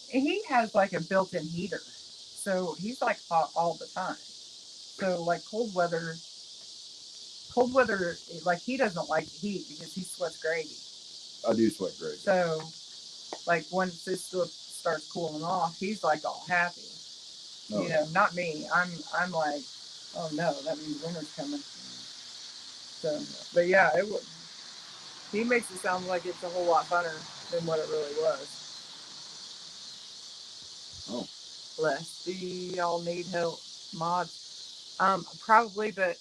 He has like a built-in heater, so he's like hot all the time. So like cold weather, like he doesn't like the heat because he sweats gravy. I do sweat gravy. So like once it starts cooling off, he's like all happy. Oh, you know, not me. I'm like, oh no, that means winter's coming. So, but yeah, he makes it sound like it's a whole lot funner than what it really was. Oh. Bless. Do y'all need help, mods? Probably, but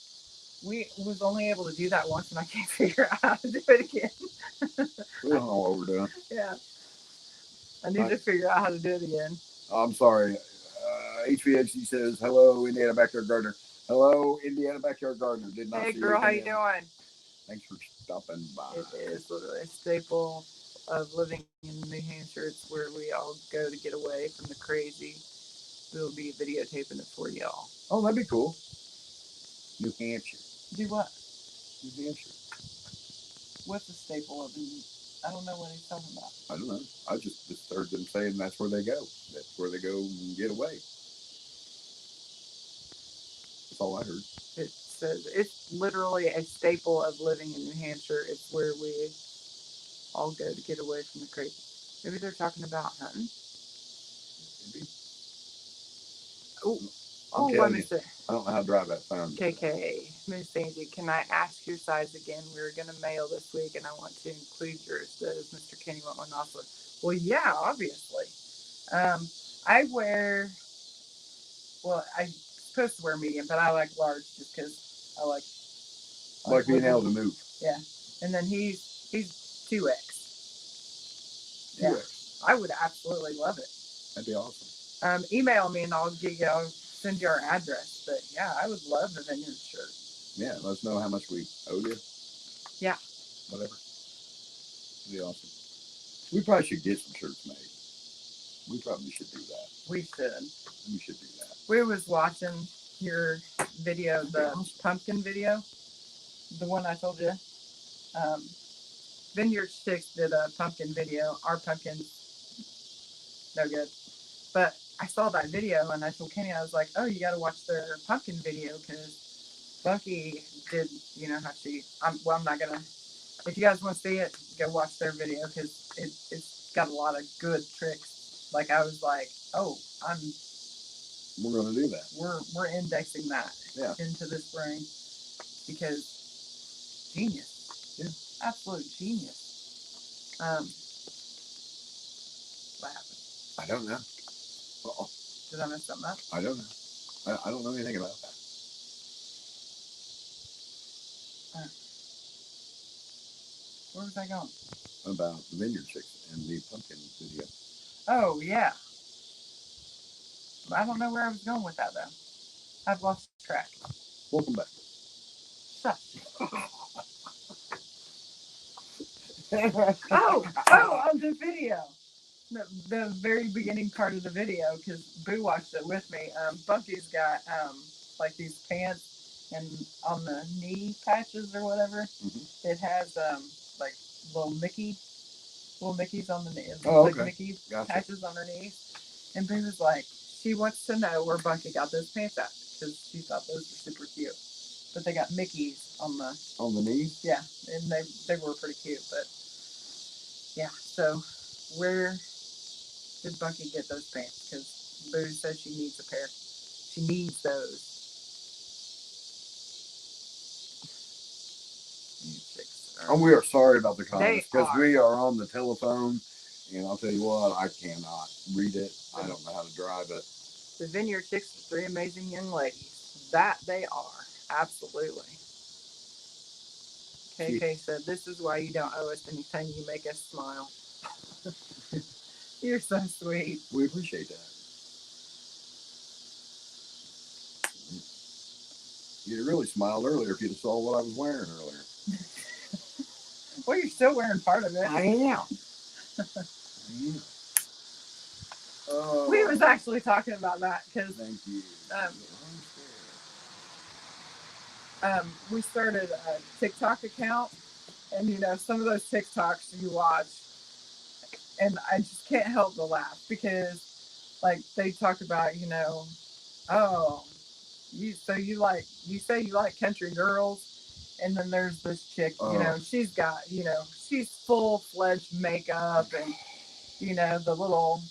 we was only able to do that once, and I can't figure out how to do it again. We don't know what we're doing. Yeah, I need to figure out how to do it again. I'm sorry. HVHC says, hello, Indiana Backyard Gardener. Hello, Indiana Backyard Gardener. Did not Hey, see girl, how you in. doing? Thanks for stopping by. It is literally a staple of living in New Hampshire. It's where we all go to get away from the crazy. We'll be videotaping it for y'all. Oh, that'd be cool. New Hampshire. Do what? New Hampshire. What's a staple of? I don't know what he's talking about. I don't know. I just heard them saying that's where they go. That's where they go and get away. That's all I heard. It says it's literally a staple of living in New Hampshire. It's where we all go to get away from the crazy. Maybe they're talking about hunting. Maybe. Oh, let me see. I don't know how to drive that phone. KK, Miss Angie, can I ask your size again? We were going to mail this week, and I want to include yours. Does Mr. Kenny want one also? Well, yeah, obviously. I wear, well, I'm supposed to wear medium, but I like large just because I like being able to move. Yeah, and then he's 2X. 2X. Yeah, I would absolutely love it. That'd be awesome. Email me and I'll send you our address. But yeah, I would love the vineyard shirt. Yeah, let us know how much we owe you. Yeah. Whatever. That'd be awesome. We probably should get some shirts made. We probably should do that. We should. We should do that. We was watching your video, the pumpkin video, the one I told you. Vineyard Chicks did a pumpkin video. Our pumpkins, no good. But I saw that video and I told Kenny, I was like, oh, you got to watch their pumpkin video because Bucky did, you know, how I'm not going to, if you guys want to see it, go watch their video because it's got a lot of good tricks. Like I was like, oh, we're going to do that. We're indexing that into this brain because genius. Yeah. Absolute genius. What happened? I don't know. Uh-oh. Did I mess something up? I don't know. I don't know anything about that. Where was I going? About the Vineyard Chicks and the pumpkin video. Oh, yeah. I don't know where I was going with that, though. I've lost track. Welcome back. Shush. On the video. The very beginning part of the video, because Boo watched it with me. Bunky's got like these pants, and on the knee patches or whatever, it has like little Mickeys on the knee, like Mickey patches on her knees. And Boo was like, she wants to know where Bunky got those pants at because she thought those were super cute. but they got Mickeys on the knees. Yeah, and they were pretty cute. But yeah, so where did Bucky get those pants? Because Boo says she needs a pair. She needs those. And we are sorry about the comments because we are on the telephone, and I'll tell you what, I cannot read it. I don't know how to drive it. The Vineyard Chicks are 3 amazing young ladies. That they are. Absolutely. KK said, "This is why you don't owe us anything. You make us smile." You're so sweet. We appreciate that. You'd really smiled earlier if you'd have saw what I was wearing earlier. Well, you're still wearing part of it. I am. We was actually talking about that because thank you. We started a TikTok account, and you know some of those TikToks you watch, and I just can't help but laugh because, like, they talk about oh, you say you like country girls, and then there's this chick, she's got she's full-fledged makeup and the little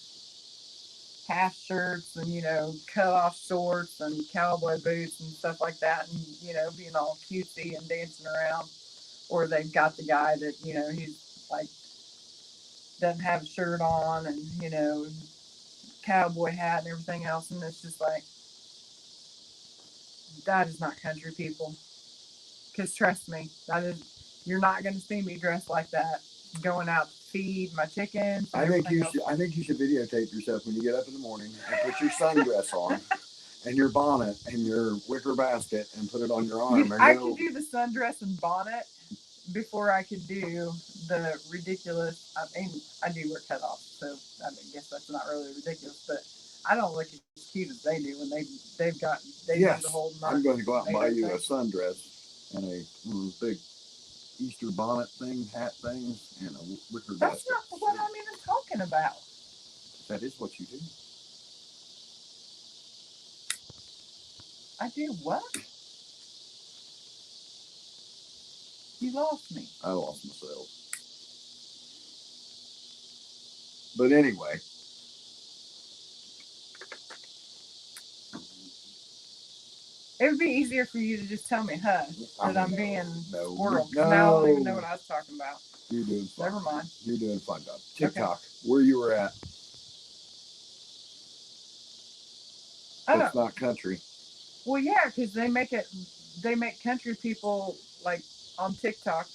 half shirts and cut off shorts and cowboy boots and stuff like that, and being all cutesy and dancing around. Or they've got the guy that he's like doesn't have a shirt on and cowboy hat and everything else, and it's just like, that is not country, people. Because trust me, you're not going to see me dressed like that going out to feed my chickens. I think you should videotape yourself when you get up in the morning and put your sundress on and your bonnet and your wicker basket and put it on your arm. I could do the sundress and bonnet before I could do the ridiculous. I mean, I do wear cutoffs, so I guess that's not really ridiculous, but I don't look as cute as they do when they've got the whole. I'm going to go out and buy you a sundress and a big Easter bonnet thing, hat thing, and a wicker basket. That's not what I'm even talking about. That is what you do. I do what? You lost me. I lost myself. But anyway. It would be easier for you to just tell me, that I'm being squirrel. No. Now I don't even know what I was talking about. You're doing fine. Never mind. You're doing fine, Doc. TikTok, where you were at. It's not country. Well, yeah, because they make country people, like, on TikTok.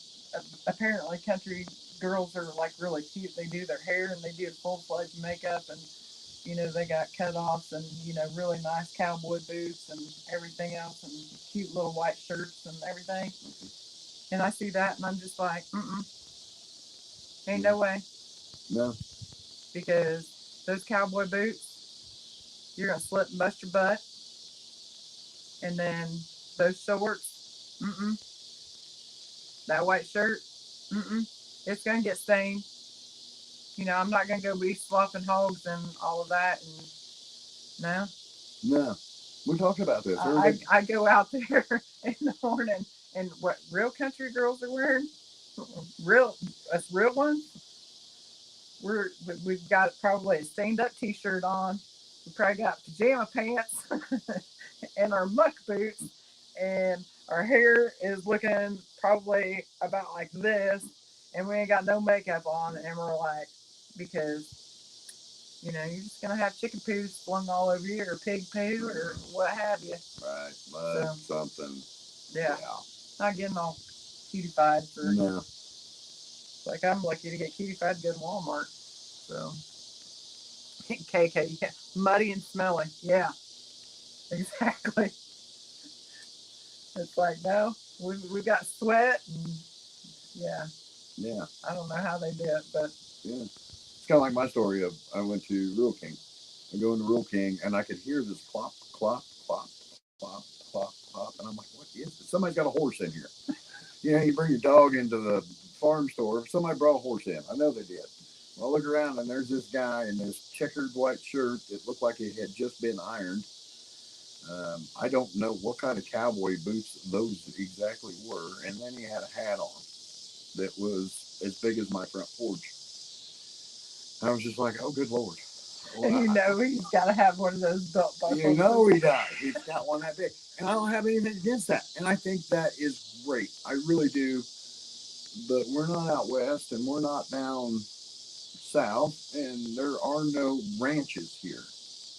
Apparently, country girls are, like, really cute. They do their hair and they do full-fledged makeup, and they got cutoffs and really nice cowboy boots and everything else, and cute little white shirts and everything. And I see that and I'm just like, ain't no way. No. Because those cowboy boots, you're gonna slip and bust your butt. And then those shorts, that white shirt, it's gonna get stained. I'm not gonna go be slopping hogs and all of that. And no, we talked about this. I go out there in the morning, and what real country girls are wearing, real ones. We've got probably a stained up T-shirt on. We probably got pajama pants and our muck boots, and our hair is looking probably about like this, and we ain't got no makeup on, and we're like, because you're just gonna have chicken poo flung all over you, or pig poo, or what have you. Right, mud, something. Yeah. Not getting all cutified for. No. Like, I'm lucky to get cutified to go to Walmart. So. KK, yeah. Muddy and smelly. Yeah. Exactly. It's like, no, we got sweat and yeah. I don't know how they do it, but yeah. It's kind of like my story of I went to Rural King. I go into Rural King and I could hear this plop, clop, plop, plop, plop, plop, and I'm like, what is this? Somebody's got a horse in here. You bring your dog into the farm store. Somebody brought a horse in. I know they did. Well, I look around and there's this guy in this checkered white shirt that looked like it had just been ironed. I don't know what kind of cowboy boots those exactly were. And then he had a hat on that was as big as my front porch. I was just like, oh, good Lord. Well, And he's got to have one of those belt you buckles. know he does. He's got one that big. And I don't have anything against that. And I think that is great. I really do. But we're not out west and we're not down south. And there are no ranches here.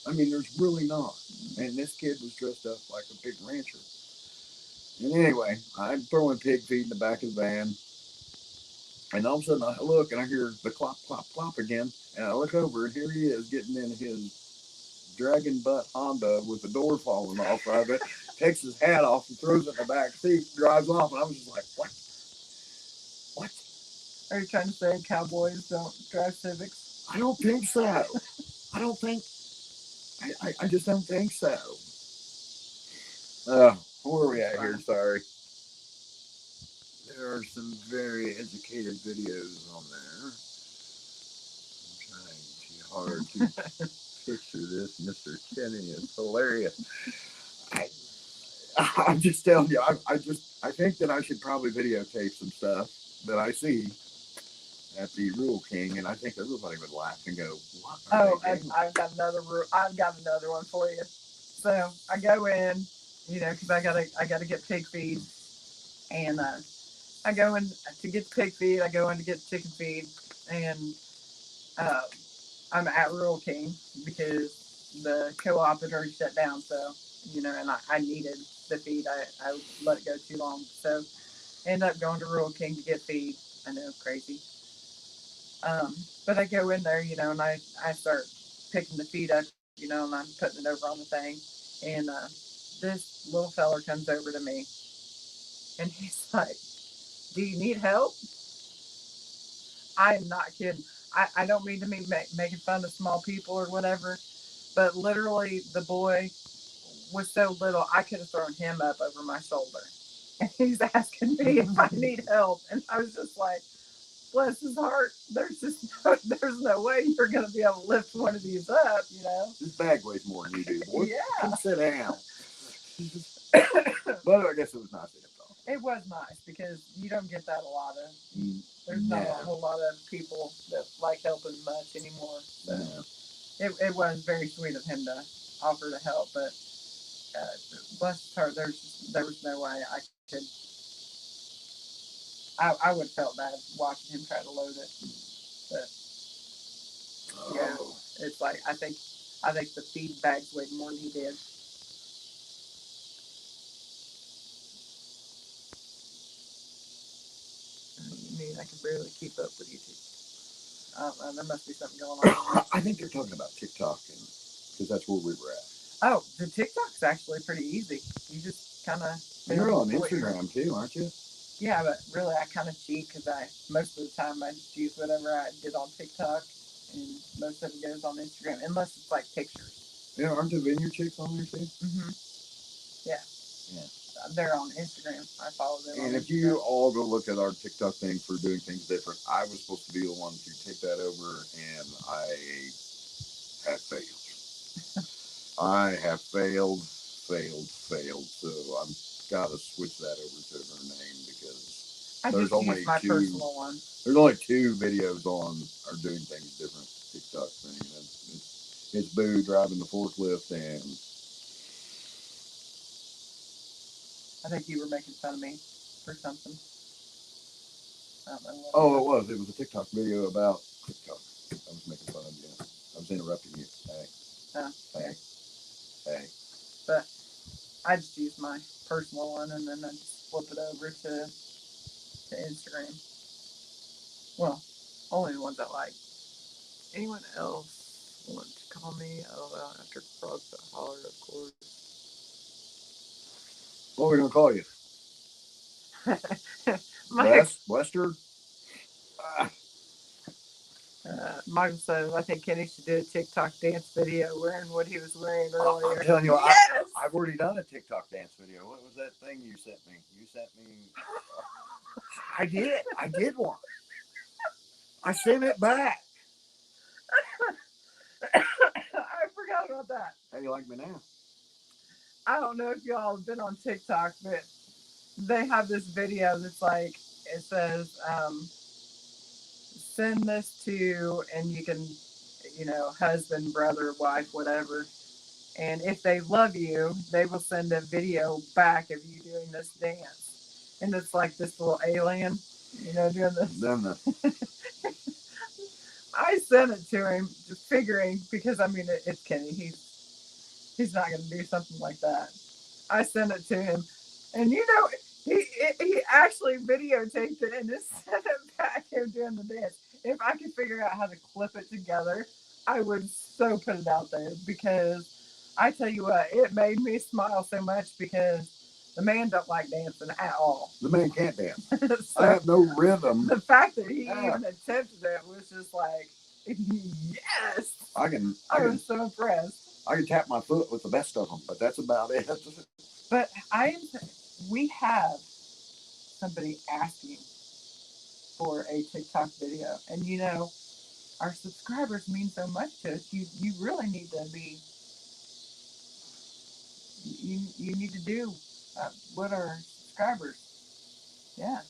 I mean, there's really not. And this kid was dressed up like a big rancher. And anyway, I'm throwing pig feed in the back of the van. And all of a sudden I look and I hear the clop, clop, clop again. And I look over and here he is getting in his dragon butt Honda with the door falling off of it, takes his hat off and throws it in the back seat, drives off. And I was just like, what? What? Are you trying to say cowboys don't drive Civics? I don't think so. I don't think, I just don't think so. Where are we at here? Sorry. There are some very educated videos on there. I'm trying too hard to picture this. Mr. Kenny is hilarious. I, I'm just telling you, I think that I should probably videotape some stuff that I see at the Rural King, and I think everybody would laugh and go, "What?" Oh, I've got another one for you. So I go in, because I gotta get pig feed, and I go in to get the pig feed. I go in to get chicken feed, and uh, I'm at Rural King because the co-op had already shut down. So and I needed the feed. I let it go too long, so end up going to Rural King to get feed. I know, crazy. But I go in there, and I start picking the feed up, and I'm putting it over on the thing, and this little feller comes over to me, and he's like, "Do you need help?" I am not kidding. I don't mean to be making fun of small people or whatever, but literally the boy was so little I could have thrown him up over my shoulder. And he's asking me if I need help. And I was just like, bless his heart, there's no way you're gonna be able to lift one of these up. This bag weighs more than you do, boy. Yeah. Come sit down. But I guess it was nice of him, though. It was nice because you don't get that a lot of. There's No. not a whole lot of people that like helping much anymore. So No. it was very sweet of him to offer to help, but bless his heart, there was no way I could. I would have felt bad watching him try to load it, but yeah, it's like I think the feed bags weighed more than he did. I mean, I can barely keep up with you two. I don't know. There must be something going on. I think they're talking about TikTok, because that's where we were at. Oh, the TikTok's actually pretty easy. You just kind of. You're on Instagram too, aren't you? Yeah, but really, I kind of cheat because most of the time I just use whatever I did on TikTok, and most of it goes on Instagram, unless it's like pictures. Yeah, aren't the Vineyard chicks on there too? Mm-hmm. Yeah. Yeah. They're on Instagram. I follow them. And if you all go look at our TikTok thing for doing things different, I was supposed to be the one to take that over, and I have failed. I have failed. So I'm got to switch that over to her name because there's only my two. Personal one. There's only 2 videos on our doing things different TikTok thing. It's Boo driving the forklift, and I think you were making fun of me for something. I don't know what it was a TikTok video about TikTok. I was making fun of you. I was interrupting you. Hey. But I just use my personal one, and then I just flip it over to Instagram. Well, only the ones I like. Anyone else want to call me? I don't know. After Cross the Holler, of course. What are we gonna call you? Wester? Michael says, I think Kenny should do a TikTok dance video wearing what he was wearing earlier. I'm telling you, yes! I've already done a TikTok dance video. What was that thing you sent me? I did one. I sent it back. I forgot about that. How do you like me now? I don't know if y'all have been on TikTok, but they have this video that's like, it says, send this to, and you can, husband, brother, wife, whatever. And if they love you, they will send a video back of you doing this dance. And it's like this little alien, doing this. Then I sent it to him, just figuring, because I mean, it's Kenny. He's not going to do something like that. I sent it to him, and he actually videotaped it and just sent it back him doing the dance. If I could figure out how to clip it together, I would so put it out there, because I tell you what, it made me smile so much, because the man don't like dancing at all. the man can't dance. So I have no rhythm. the fact that he even attempted it was just like, yes. I was so impressed. I can tap my foot with the best of them, but that's about it. But we have somebody asking for a TikTok video, and our subscribers mean so much to us. You really need to be. You need to do what our subscribers. Yeah,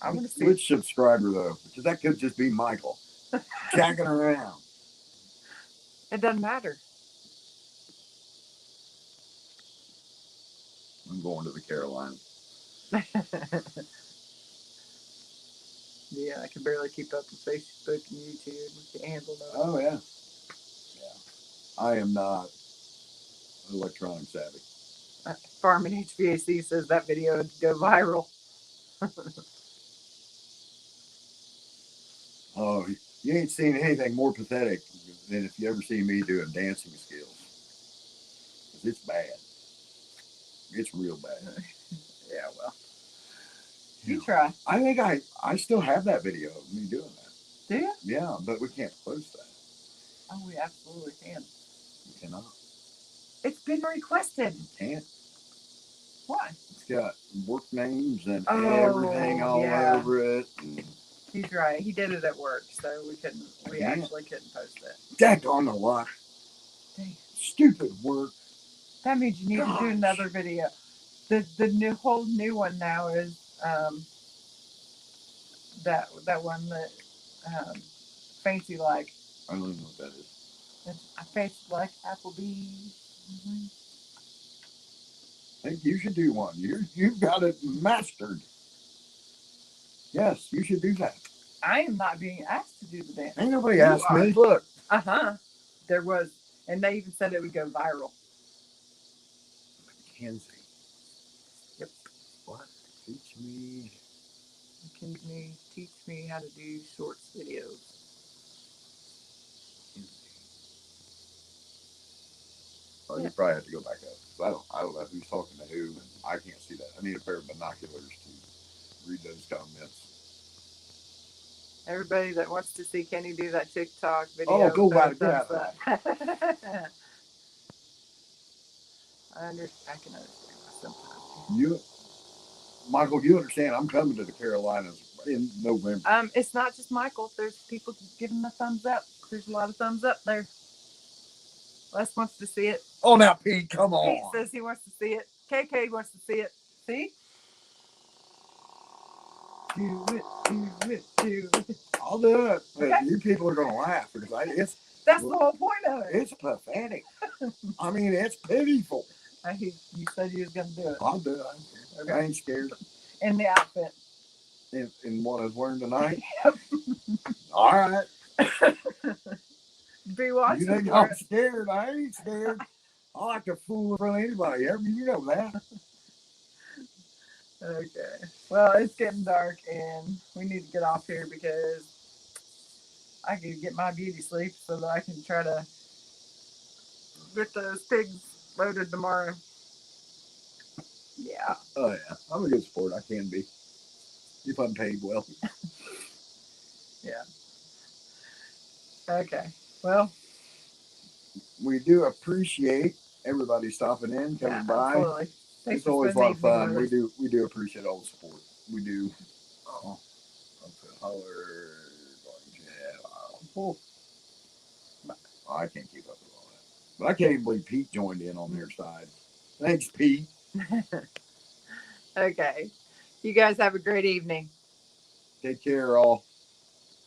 I want to see. Which subscriber though? Because that could just be Michael jacking around. It doesn't matter. I'm going to the Carolinas. Yeah, I can barely keep up with Facebook and YouTube. We can't handle that. Oh yeah. I am not electronic savvy. Farming HVAC says that video would go viral. Oh, you ain't seen anything more pathetic than if you ever see me doing dancing skills. It's bad. It's real bad. Yeah, well, you try. I think I still have that video of me doing that. Do you? Yeah, but we can't post that. Oh, we absolutely can. You cannot. It's been requested. You can't. Why? It's got work names and everything all over it. He's right. He did it at work, so we couldn't. We actually couldn't post it. Daggone on the luck. Dang. Stupid work. That means you need to do another video. The whole new one now is that one that fancy like. I don't even know what that is. I fancy like Applebee's. Mm-hmm. I think you should do one. You've got it mastered. Yes, you should do that. I am not being asked to do the dance. Ain't nobody asked me. Look. There was, and they even said it would go viral. Mackenzie. Yep. What? Teach me. Mackenzie, teach me how to do shorts videos. Oh, you probably have to go back up. I don't know who's talking to who, and I can't see that. I need a pair of binoculars to read those comments. Everybody that wants to see Kenny do that TikTok video. Oh, go back. Get out of that. I can understand sometimes. Michael, you understand? I'm coming to the Carolinas in November. It's not just Michael. There's people giving the thumbs up. There's a lot of thumbs up there. Les wants to see it. Oh, now Pete, come on. Pete says he wants to see it. KK wants to see it. See? Do it. I'll do it. But okay. You people are going to laugh because that's the whole point of it. It's pathetic. I mean, it's pitiful. You said you was going to do it. I'll do it. Okay. I ain't scared. In the outfit. In what I was wearing tonight? Yep. All right. Be watching. You think I'm scared? I ain't scared. I like to fool in front of anybody. You know that. Okay. Well, it's getting dark and we need to get off here because I can get my beauty sleep so that I can try to get those pigs loaded tomorrow. Yeah. Oh, yeah. I'm a good sport. I can be. If I'm paid well. Yeah. Okay. Well, we do appreciate everybody stopping in, coming by. Absolutely. It's always a lot of fun. We do appreciate all the support. We do. Oh, I can't keep up with all that. But I can't even believe Pete joined in on their side. Thanks, Pete. Okay. You guys have a great evening. Take care, all.